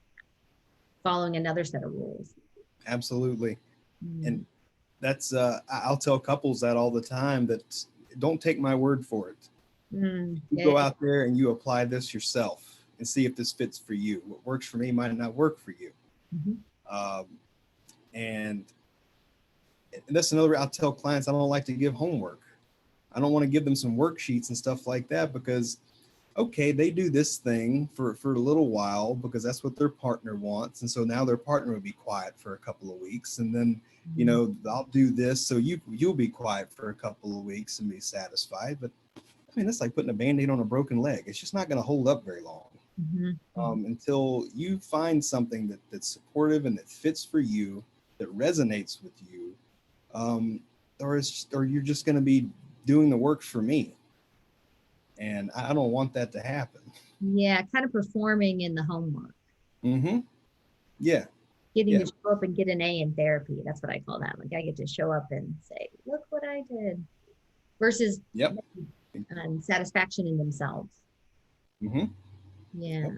following another set of rules. absolutely. And Mm. that's I'll tell couples that all the time, that don't take my word for it. Mm. You Yeah. go out there and you apply this yourself, and see if this fits for you. What works for me might not work for you. Mm-hmm. And that's another, I'll tell clients, I don't like to give homework. I don't want to give them some worksheets and stuff like that, because okay, they do this thing for a little while because that's what their partner wants. And so now their partner will be quiet for a couple of weeks. And then, you know, I'll do this. So you'll be quiet for a couple of weeks and be satisfied. But I mean, that's like putting a Band-Aid on a broken leg. It's just not going to hold up very long. Until you find something that's supportive and that fits for you, that resonates with you, or you're just going to be doing the work for me. And I don't want that to happen. Yeah, kind of performing in the homework. Yeah. Getting to show up and get an A in therapy. That's what I call that. Like I get to show up and say, look what I did. Versus satisfaction in themselves. Yeah.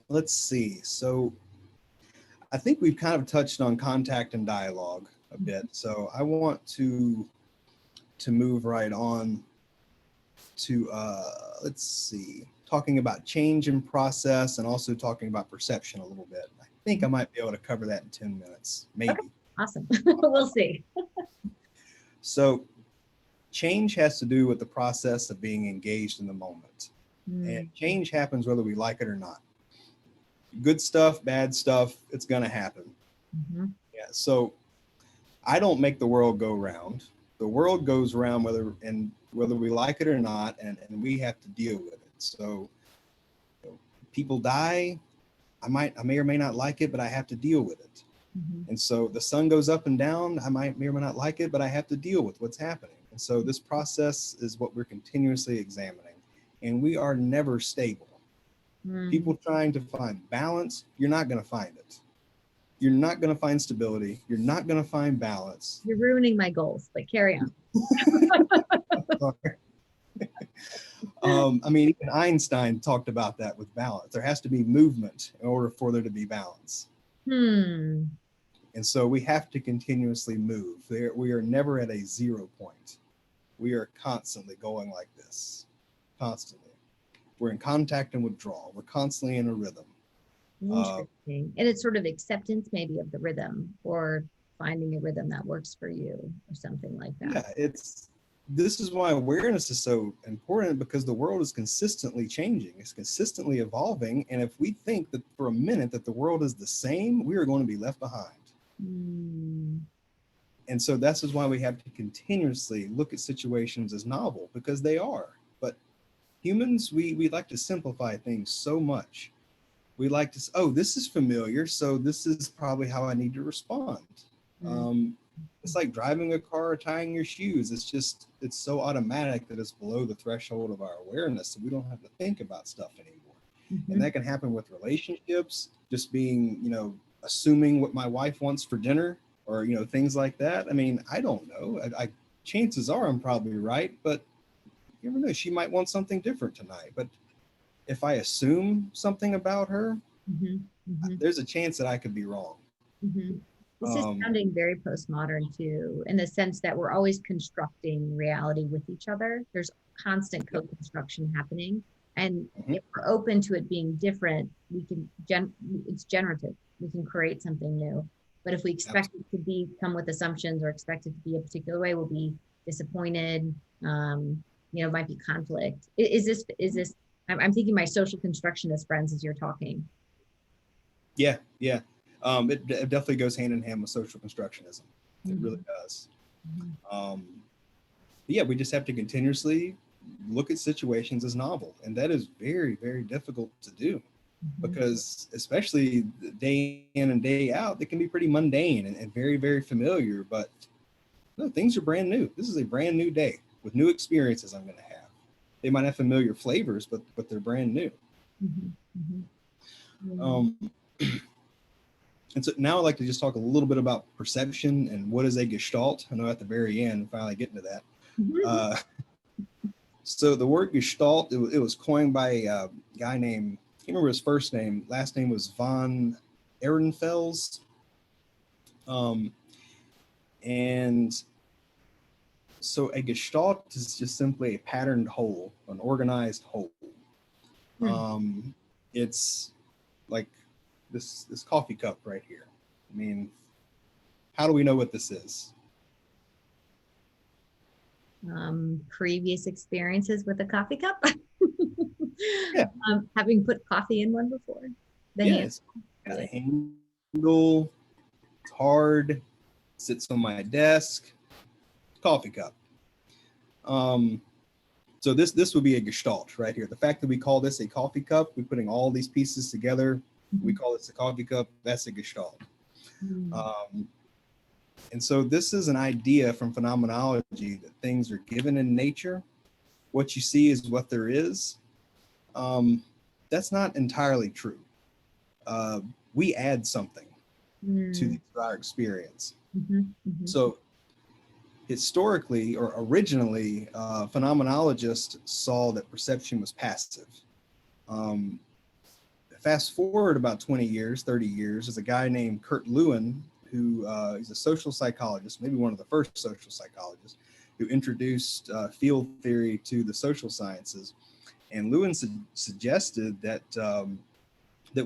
Let's see. So I think we've kind of touched on contact and dialogue a bit. So I want to move right on to, let's see, talking about change in process and also talking about perception a little bit. I think I might be able to cover that in 10 minutes, maybe. Okay. Awesome. We'll see. So change has to do with the process of being engaged in the moment. And change happens whether we like it or not. Good stuff, bad stuff, it's going to happen. Yeah. So I don't make the world go round. The world goes around whether we like it or not, and we have to deal with it. So people die. I may or may not like it, but I have to deal with it. And so the sun goes up and down. I may or may not like it, but I have to deal with what's happening. And so this process is what we're continuously examining, and we are never stable. People trying to find balance, you're not going to find it. You're not going to find stability. You're not going to find balance. You're ruining my goals, but carry on. I mean, even Einstein talked about that with balance. There has to be movement in order for there to be balance. And so we have to continuously move. We are never at a 0 point. We are constantly going like this, constantly. We're in contact and withdrawal. We're constantly in a rhythm. Interesting. And it's sort of acceptance maybe of the rhythm, or finding a rhythm that works for you or something like that. Yeah, this is why awareness is so important, because the world is consistently changing. It's consistently evolving. And if we think that for a minute that the world is the same, we are going to be left behind. And so this is why we have to continuously look at situations as novel, because they are. But humans, we like to simplify things so much. We like to say, oh, this is familiar, so this is probably how I need to respond. It's like driving a car or tying your shoes. It's so automatic that it's below the threshold of our awareness, so we don't have to think about stuff anymore. And that can happen with relationships, just being, assuming what my wife wants for dinner, or, things like that. I mean, I don't know. Chances are I'm probably right, but you never know. She might want something different tonight. But if I assume something about her, there's a chance that I could be wrong. This is sounding very postmodern too, in the sense that we're always constructing reality with each other. There's constant co-construction happening. And if we're open to it being different, we can, it's generative. We can create something new. But if we expect it to come with assumptions, or expect it to be a particular way, we'll be disappointed. Might be conflict. Is this, I'm thinking my social constructionist friends as you're talking. Yeah. It definitely goes hand in hand with social constructionism. It really does. Yeah, we just have to continuously look at situations as novel. And that is very, very difficult to do, because especially day in and day out, they can be pretty mundane and very, very familiar. But no, things are brand new. This is a brand new day with new experiences I'm going to have. They might have familiar flavors, but they're brand new. And so now I'd like to just talk a little bit about perception and what is a Gestalt. I know at the very end, finally getting to that. So the word Gestalt, it was coined by a guy named, I can't remember his first name, last name was von Ehrenfels. And So a gestalt is just simply a patterned whole, an organized whole. Um, it's like this coffee cup right here. I mean, how do we know what this is? Previous experiences with a coffee cup. Yeah, Having put coffee in one before. The yeah, hand. it's got a Yeah. handle, it's hard, sits on my desk, coffee cup. Um, so this would be a gestalt right here. The fact that we call this a coffee cup, we're putting all these pieces together, we call this a coffee cup, that's a gestalt. Mm-hmm. Um, and so this is an idea from phenomenology that things are given in nature. What you see is what there is. That's not entirely true. We add something to our experience. Mm-hmm. Mm-hmm. So historically or originally, phenomenologists saw that perception was passive. Um, Fast forward about 20 years, 30 years, there's a guy named Kurt Lewin, who he's a social psychologist, maybe one of the first social psychologists, who introduced field theory to the social sciences. And Lewin suggested that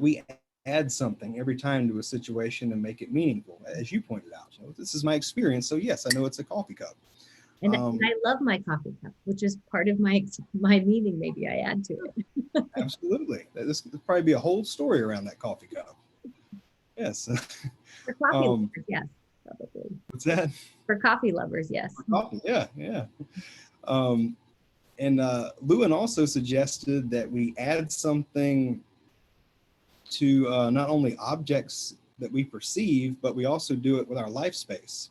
we add something every time to a situation and make it meaningful, as you pointed out. You know, this is my experience, so yes, I know it's a coffee cup. And I love my coffee cup, which is part of my meaning. Maybe I add to it. Absolutely. This could probably be a whole story around that coffee cup. Yes. For coffee lovers, yes, probably. What's that? For coffee lovers, yes. For coffee, yeah, yeah. And Lewin also suggested that we add something to not only objects that we perceive, but we also do it with our life space.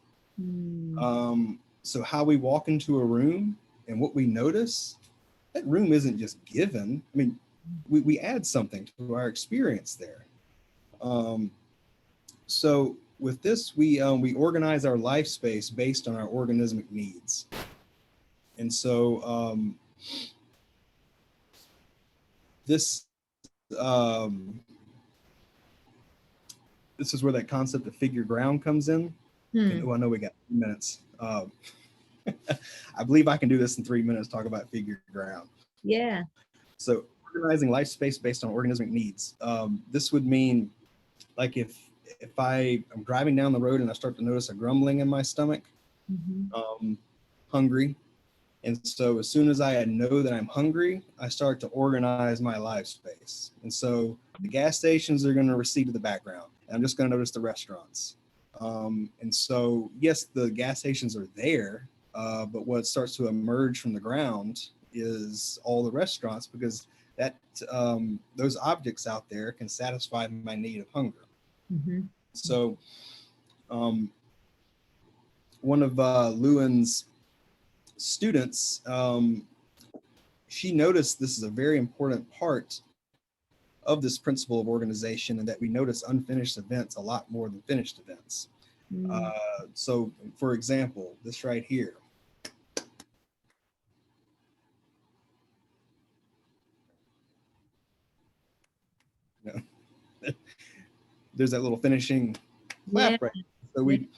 So how we walk into a room and what we notice, that room isn't just given. I mean, we add something to our experience there. So with this, we organize our life space based on our organismic needs. And so this this is where that concept of figure ground comes in. And, I know we got 3 minutes. I believe I can do this in 3 minutes, talk about figure ground. Yeah. So organizing life space based on organismic needs. This would mean like if I'm driving down the road and I start to notice a grumbling in my stomach, hungry. And so as soon as I know that I'm hungry, I start to organize my life space. And so the gas stations are going to recede to the background. And I'm just going to notice the restaurants. And so, yes, the gas stations are there, but what starts to emerge from the ground is all the restaurants, because that those objects out there can satisfy my need of hunger. So one of Lewin's students, she noticed this is a very important part of this principle of organization, and that we notice unfinished events a lot more than finished events. So for example, this right here. You know, there's that little finishing clap right. So we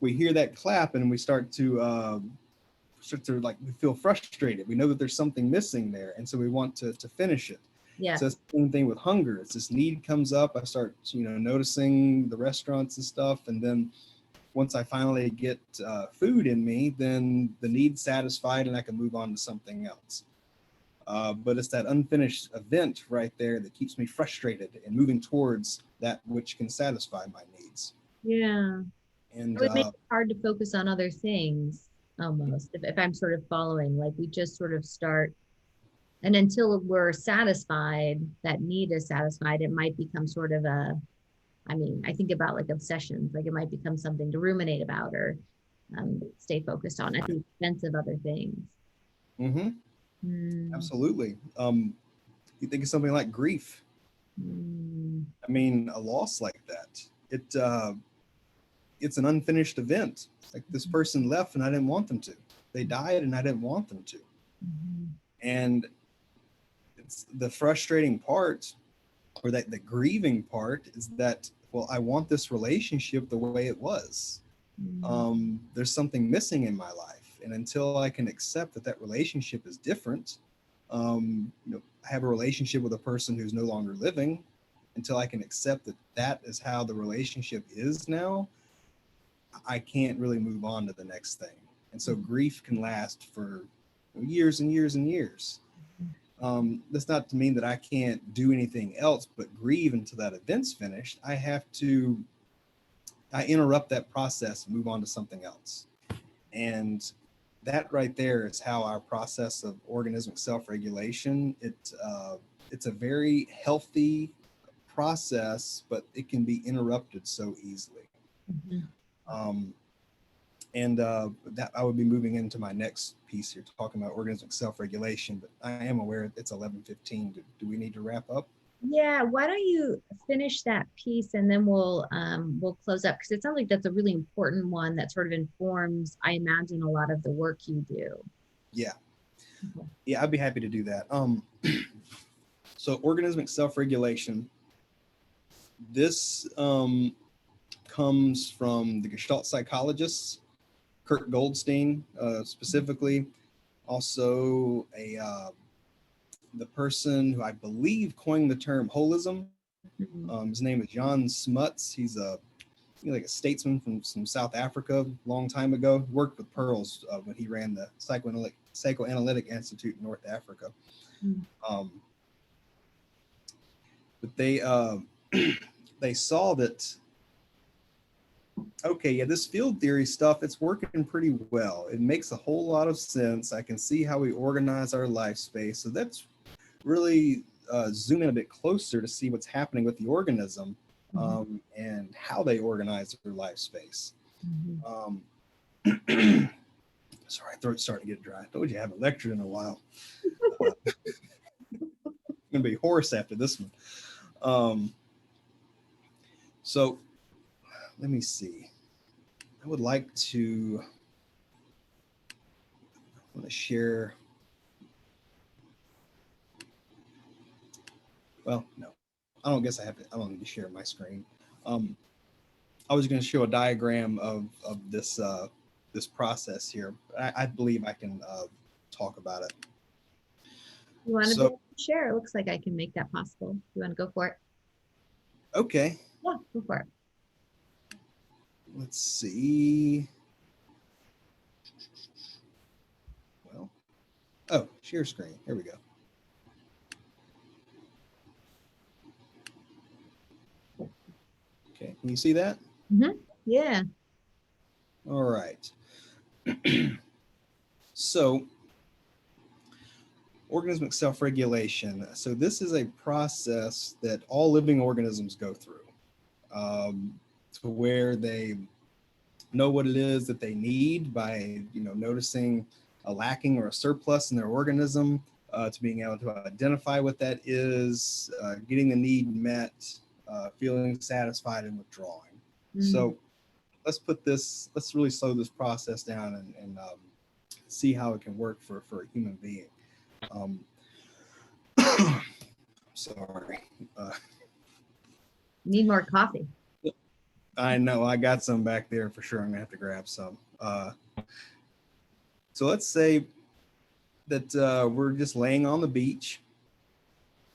hear that clap and we start to like, we feel frustrated. We know that there's something missing there, and so we want to finish it. Yeah. So it's the same thing with hunger. It's this need comes up. I start, noticing the restaurants and stuff, and then once I finally get food in me, then the need's satisfied and I can move on to something else. But it's that unfinished event right there that keeps me frustrated and moving towards that which can satisfy my needs. Yeah. And it would make it hard to focus on other things almost, if I'm sort of following, like we just sort of start, and until we're satisfied, that need is satisfied, it might become sort of I think about like obsessions, like it might become something to ruminate about or stay focused on at the expense of other things. Absolutely. You think of something like grief. I mean, a loss like that, it's an unfinished event. Like, this person left and I didn't want them to. They died and I didn't want them to. And it's the frustrating part, or that the grieving part, is that, well, I want this relationship the way it was. There's something missing in my life, And until I can accept that that relationship is different, I have a relationship with a person who's no longer living, until I can accept that that is how the relationship is now, I can't really move on to the next thing. And so grief can last for years and years and years. That's not to mean that I can't do anything else but grieve until that event's finished. I interrupt that process and move on to something else. And that right there is how our process of organismic self-regulation, it's a very healthy process, but it can be interrupted so easily. Um, and that I would be moving into my next piece here, talking about organismic self-regulation, but I am aware it's 11:15. Do we need to wrap up? Yeah, why don't you finish that piece and then we'll close up because it sounds like that's a really important one that sort of informs, I imagine, a lot of the work you do. Yeah. Okay. Yeah, I'd be happy to do that. So organismic self-regulation, this comes from the Gestalt psychologists, Kurt Goldstein specifically, also the person who I believe coined the term holism. His name is Jan Smuts. He's like a statesman from South Africa a long time ago. Worked with Pearls when he ran the Psychoanalytic Institute in North Africa. But they saw that, okay, yeah, this field theory stuff, it's working pretty well. It makes a whole lot of sense. I can see how we organize our life space. So that's really zoom in a bit closer to see what's happening with the organism and how they organize their life space. Sorry, throat's starting to get dry. I told you I haven't lectured in a while. I'm gonna be hoarse after this one. So let me see. I would like to share. Well, no, I don't guess I have to. I don't need to share my screen. I was going to show a diagram of this this process here. I believe I can talk about it. You want to share? It looks like I can make that possible. You want to go for it? Okay. Yeah, go for it. Let's see. Well, oh, share screen. Here we go. Okay, can you see that? Yeah. All right. So, organismic self-regulation. So this is a process that all living organisms go through, to where they know what it is that they need by, noticing a lacking or a surplus in their organism, to being able to identify what that is, getting the need met, feeling satisfied, and withdrawing. So let's really slow this process down and see how it can work for a human being. Sorry. Need more coffee. I know, I got some back there for sure. I'm gonna have to grab some. So let's say that we're just laying on the beach.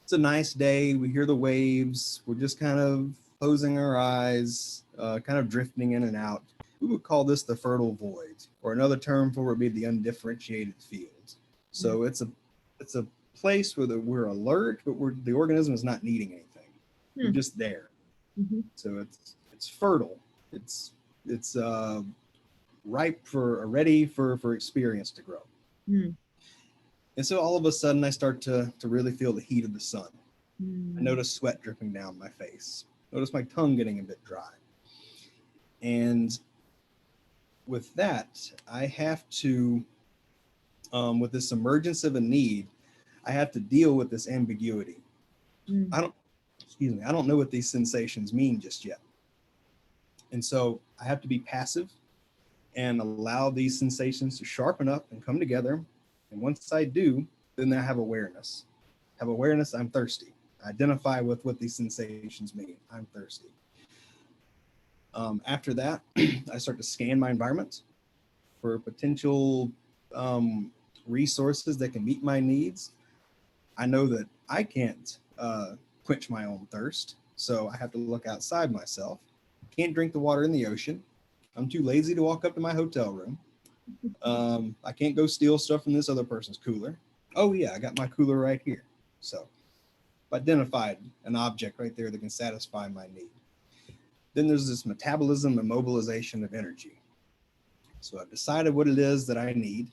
It's a nice day. We hear the waves. We're just kind of closing our eyes, kind of drifting in and out. We would call this the fertile void, or another term for it would be the undifferentiated field. So it's a place where we're alert, but the organism is not needing anything. We're just there. So it's fertile. It's ripe ready for experience to grow. And so all of a sudden I start to really feel the heat of the sun. I notice sweat dripping down my face. Notice my tongue getting a bit dry. And with that, I have to, with this emergence of a need, I have to deal with this ambiguity. I don't know what these sensations mean just yet. And so I have to be passive and allow these sensations to sharpen up and come together. And once I do, then I have awareness. I'm thirsty. I identify with what these sensations mean. I'm thirsty. After that, I start to scan my environment. for potential resources that can meet my needs. I know that I can't quench my own thirst, so I have to look outside myself. Can't drink the water in the ocean. I'm too lazy to walk up to my hotel room. I can't go steal stuff from this other person's cooler. Oh yeah, I got my cooler right here. So I've identified an object right there that can satisfy my need. Then there's this metabolism and mobilization of energy. So I've decided what it is that I need,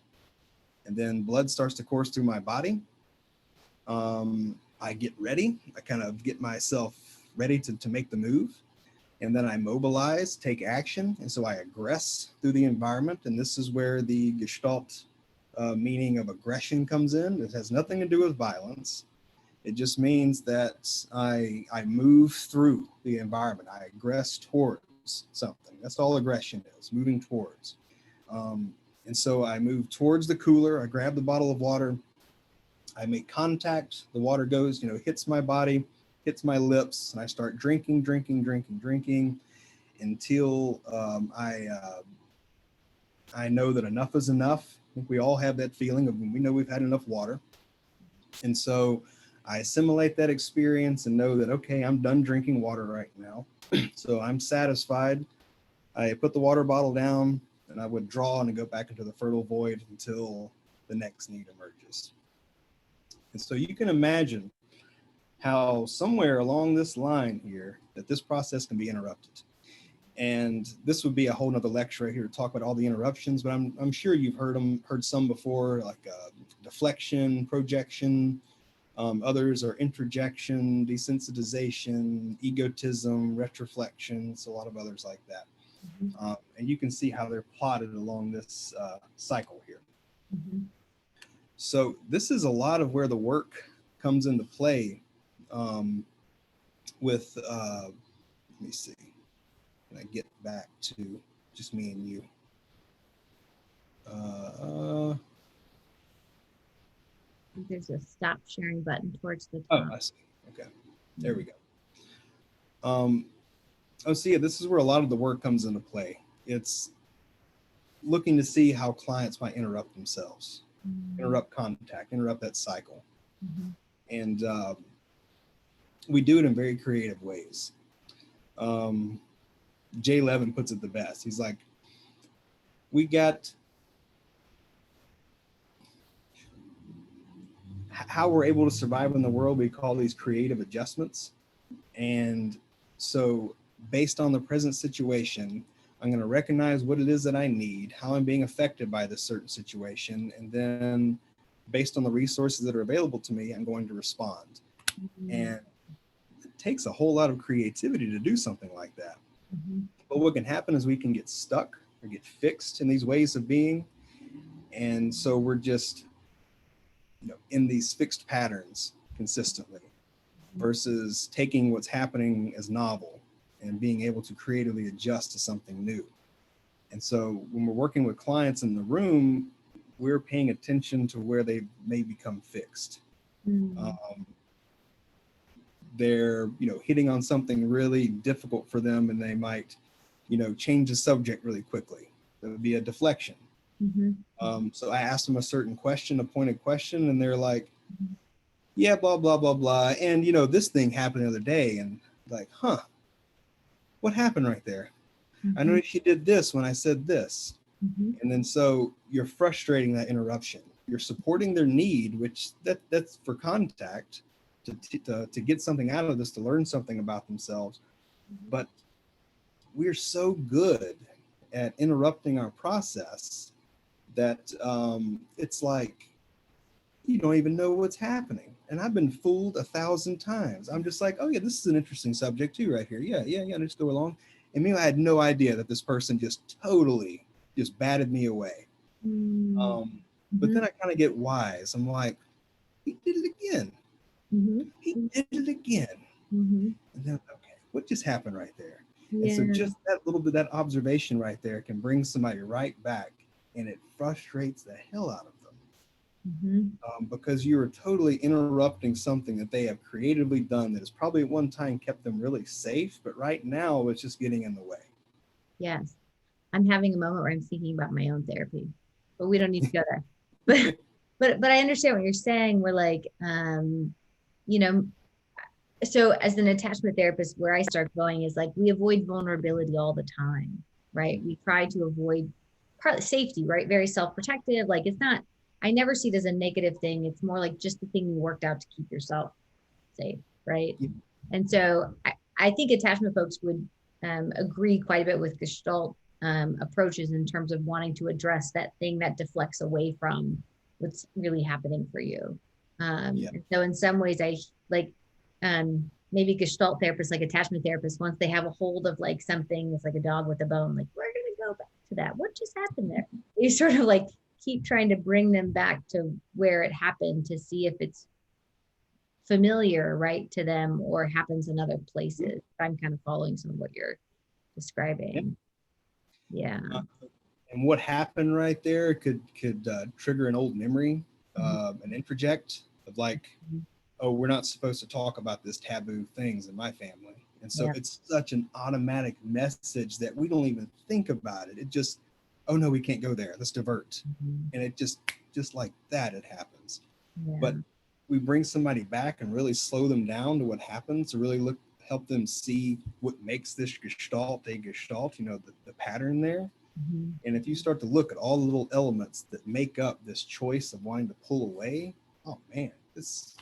and then blood starts to course through my body. I get ready. I kind of get myself ready to make the move. And then I mobilize, take action. And so I aggress through the environment. And this is where the Gestalt meaning of aggression comes in. It has nothing to do with violence. It just means that I move through the environment. I aggress towards something. That's all aggression is, moving towards. And so I move towards the cooler. I grab the bottle of water. I make contact. The water goes, hits my body, hits my lips, and I start drinking until I know that enough is enough. I think we all have that feeling of when we know we've had enough water. And so I assimilate that experience and know that, okay, I'm done drinking water right now. So I'm satisfied. I put the water bottle down and I withdraw and I go back into the fertile void until the next need emerges. And so you can imagine how somewhere along this line here that this process can be interrupted. And this would be a whole nother lecture right here to talk about all the interruptions, but I'm sure you've heard some before, like deflection, projection. Others are introjection, desensitization, egotism, retroflection. So a lot of others like that. Mm-hmm. And you can see how they're plotted along this cycle here. Mm-hmm. So this is a lot of where the work comes into play with, let me see, can I get back to just me and you? There's a stop sharing button towards the top. Oh, I see. Okay, there we go. So yeah, this is where a lot of the work comes into play. It's looking to see how clients might interrupt themselves, interrupt contact, interrupt that cycle. Mm-hmm. And we do it in very creative ways. Jay Levin puts it the best. He's like, we got how we're able to survive in the world. We call these creative adjustments. And so based on the present situation, I'm going to recognize what it is that I need, how I'm being affected by this certain situation. And then based on the resources that are available to me, I'm going to respond. Mm-hmm. And it takes a whole lot of creativity to do something like that. Mm-hmm. But what can happen is we can get stuck or get fixed in these ways of being. And so we're just, in these fixed patterns consistently versus taking what's happening as novel and being able to creatively adjust to something new. And so when we're working with clients in the room, we're paying attention to where they may become fixed. Mm-hmm. They're, hitting on something really difficult for them and they might, change the subject really quickly. That would be a deflection. Mm-hmm. So I asked them a certain question, a pointed question, and they're like, yeah, blah, blah, blah, blah. And, this thing happened the other day. And like, what happened right there? Mm-hmm. I noticed you did this when I said this. Mm-hmm. And then so you're frustrating that interruption. You're supporting their need, which that's for contact, to get something out of this, to learn something about themselves. Mm-hmm. But we're so good at interrupting our process that it's like, you don't even know what's happening. And I've been fooled 1,000 times. I'm just like, oh yeah, this is an interesting subject too right here. Yeah, just go along. And meanwhile, I had no idea that this person just totally just batted me away. Mm-hmm. But then I kind of get wise. I'm like, he did it again. Mm-hmm. He did it again. Mm-hmm. And then, okay, what just happened right there? Yeah. And so just that little bit, that observation right there can bring somebody right back, and it frustrates the hell out of them. Mm-hmm. Because you are totally interrupting something that they have creatively done that has probably at one time kept them really safe, but right now it's just getting in the way. Yes. I'm having a moment where I'm thinking about my own therapy, but we don't need to go there. But I understand what you're saying. We're like, you know, so as an attachment therapist, where I start going is like we avoid vulnerability all the time, right? We try to avoid partly safety, right? Very self-protective. Like it's not, I never see it as a negative thing. It's more like just the thing you worked out to keep yourself safe, right? And so I think attachment folks would agree quite a bit with Gestalt approaches in terms of wanting to address that thing that deflects away from what's really happening for you. And so in some ways, I like maybe Gestalt therapists, like attachment therapists, once they have a hold of like something, it's like a dog with a bone, like we're going to go back to that. What just happened there? You sort of like keep trying to bring them back to where it happened to see if it's familiar, right, to them or happens in other places. I'm kind of following some of what you're describing. Yeah. And what happened right there could trigger an old memory, an introject of like, oh, we're not supposed to talk about this taboo things in my family. And so it's such an automatic message that we don't even think about it. It just, oh no, we can't go there. Let's divert. And it just like that, it happens. But we bring somebody back and really slow them down to what happens, to really help them see what makes this gestalt a gestalt, the pattern there. And if you start to look at all the little elements that make up this choice of wanting to pull away, oh man, this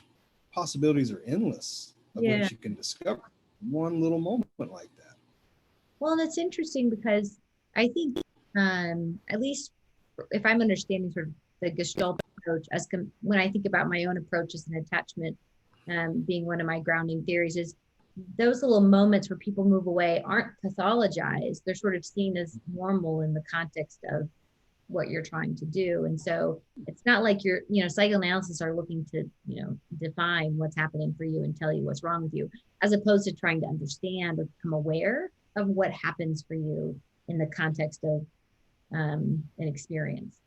possibilities are endless of what you can discover in one little moment like that. Well, and it's interesting because I think, at least if I'm understanding sort of the Gestalt approach, when I think about my own approach as an attachment, being one of my grounding theories, is those little moments where people move away aren't pathologized. They're sort of seen as normal in the context of what you're trying to do. And so it's not like psychoanalysis are looking to, define what's happening for you and tell you what's wrong with you, as opposed to trying to understand or become aware of what happens for you in the context of an experience.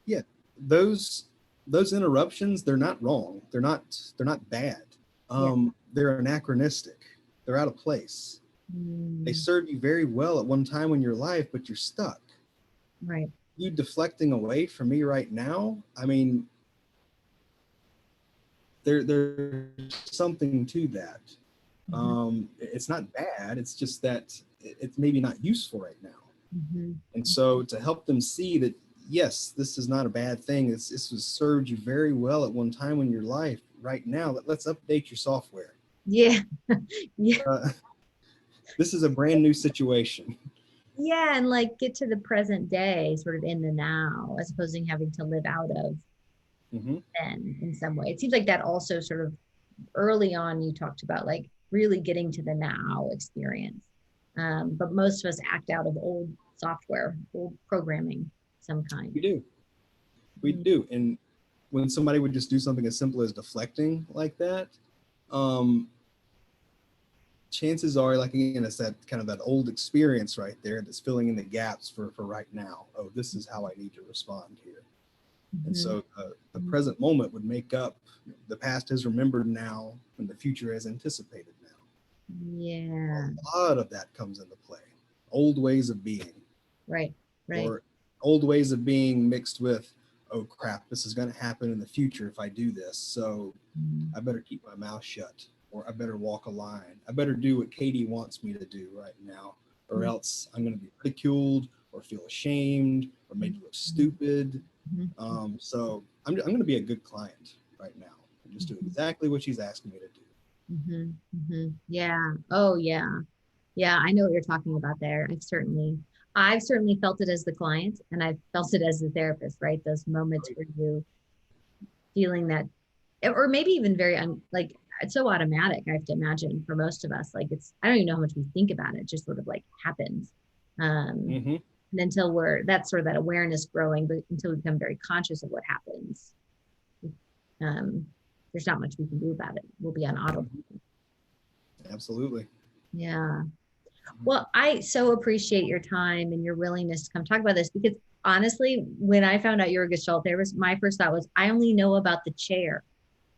Yeah, those interruptions, they're not wrong. They're not bad. They're anachronistic. They're out of place. They serve you very well at one time in your life, but you're stuck. Right. You deflecting away from me right now, I mean, there's something to that. It's not bad. It's just that it's maybe not useful right now. And so to help them see that, yes, this is not a bad thing. This has served you very well at one time in your life. Right now, let's update your software. Yeah. This is a brand new situation. Yeah, and like get to the present day, sort of in the now, as opposed to having to live out of then in some way. It seems like that also sort of early on you talked about like really getting to the now experience. But most of us act out of old software, old programming, some kind. We do. And when somebody would just do something as simple as deflecting like that, chances are, like, again, it's that kind of that old experience right there that's filling in the gaps for right now. Oh, this is how I need to respond here. And so the present moment would make up, the past is remembered now and the future is anticipated now. Yeah. A lot of that comes into play. Old ways of being. Right. Or old ways of being mixed with, oh crap, this is going to happen in the future if I do this. So I better keep my mouth shut, or I better walk a line. I better do what Katie wants me to do right now, or else I'm going to be ridiculed or feel ashamed or made to look stupid. So I'm going to be a good client right now and just do exactly what she's asking me to do. Yeah. Oh, yeah. Yeah. I know what you're talking about there. I've certainly felt it as the client, and I've felt it as the therapist, right? Those moments where you feeling that, or maybe even very, like, it's so automatic, I have to imagine, for most of us. Like, I don't even know how much we think about it. It just sort of like happens. And until that's sort of that awareness growing, but until we become very conscious of what happens, there's not much we can do about it. We'll be on autopilot. Absolutely. Yeah. Well, I so appreciate your time and your willingness to come talk about this, because honestly, when I found out you were a Gestalt therapist, my first thought was, I only know about the chair,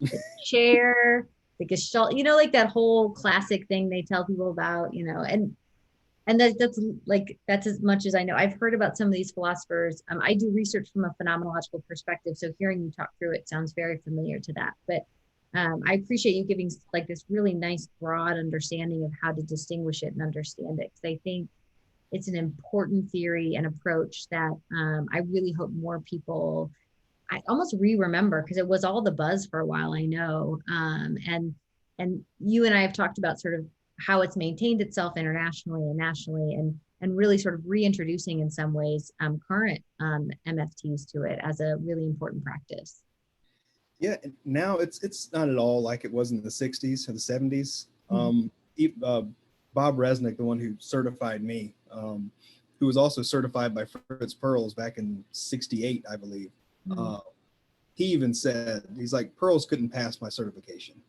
the Gestalt, like that whole classic thing they tell people about, and And that's as much as I know. I've heard about some of these philosophers. I do research from a phenomenological perspective, so hearing you talk through it sounds very familiar to that. But I appreciate you giving like this really nice broad understanding of how to distinguish it and understand it, because I think it's an important theory and approach that I really hope more people, I almost re-remember, because it was all the buzz for a while, I know. And you and I have talked about sort of how it's maintained itself internationally and nationally, and really sort of reintroducing in some ways current MFTs to it as a really important practice. Yeah, now it's not at all like it was in the 60s or the 70s. Mhm. Bob Resnick, the one who certified me, who was also certified by Fritz Perls back in 68, I believe. Mhm. Uh, he even said, he's like, Perls couldn't pass my certification.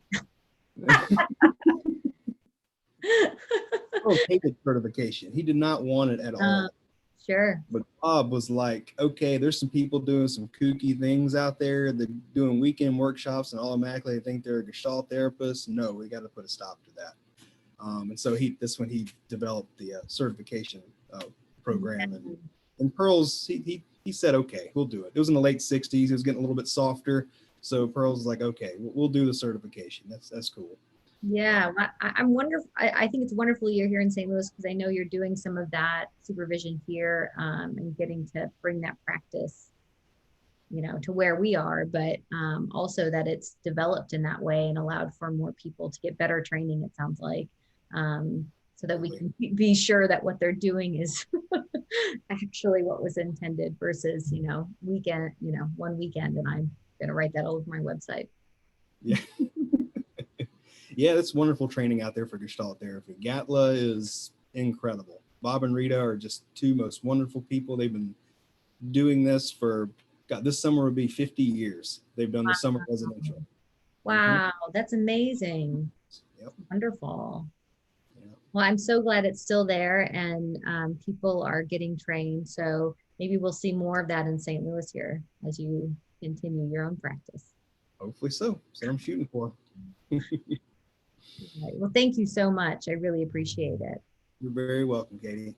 Perls hated certification. He did not want it at Uh, all. sure. But Bob was like, okay, there's some people doing some kooky things out there. They're doing weekend workshops and automatically they think they're a Gestalt therapist. No, we got to put a stop to that. And so that's when he developed the certification program. And Pearls, he said, okay, we'll do it. It was in the late 60s. It was getting a little bit softer. So Pearls was like, okay, we'll do the certification. That's cool. Yeah, well, I'm wonderful. I think it's wonderful you're here in St. Louis, because I know you're doing some of that supervision here, and getting to bring that practice, to where we are, but also that it's developed in that way and allowed for more people to get better training, it sounds like, so that we can be sure that what they're doing is actually what was intended versus, weekend, one weekend, and I'm going to write that all over my website. Yeah. Yeah, that's wonderful training out there for Gestalt therapy. Gatla is incredible. Bob and Rita are just two most wonderful people. They've been doing this for, God, this summer would be 50 years. They've done the summer residential. Wow, that's amazing. Yep. Wonderful. Yep. Well, I'm so glad it's still there, and people are getting trained. So maybe we'll see more of that in St. Louis here as you continue your own practice. Hopefully so. That's what I'm shooting for. Right. Well, thank you so much. I really appreciate it. You're very welcome, Katie.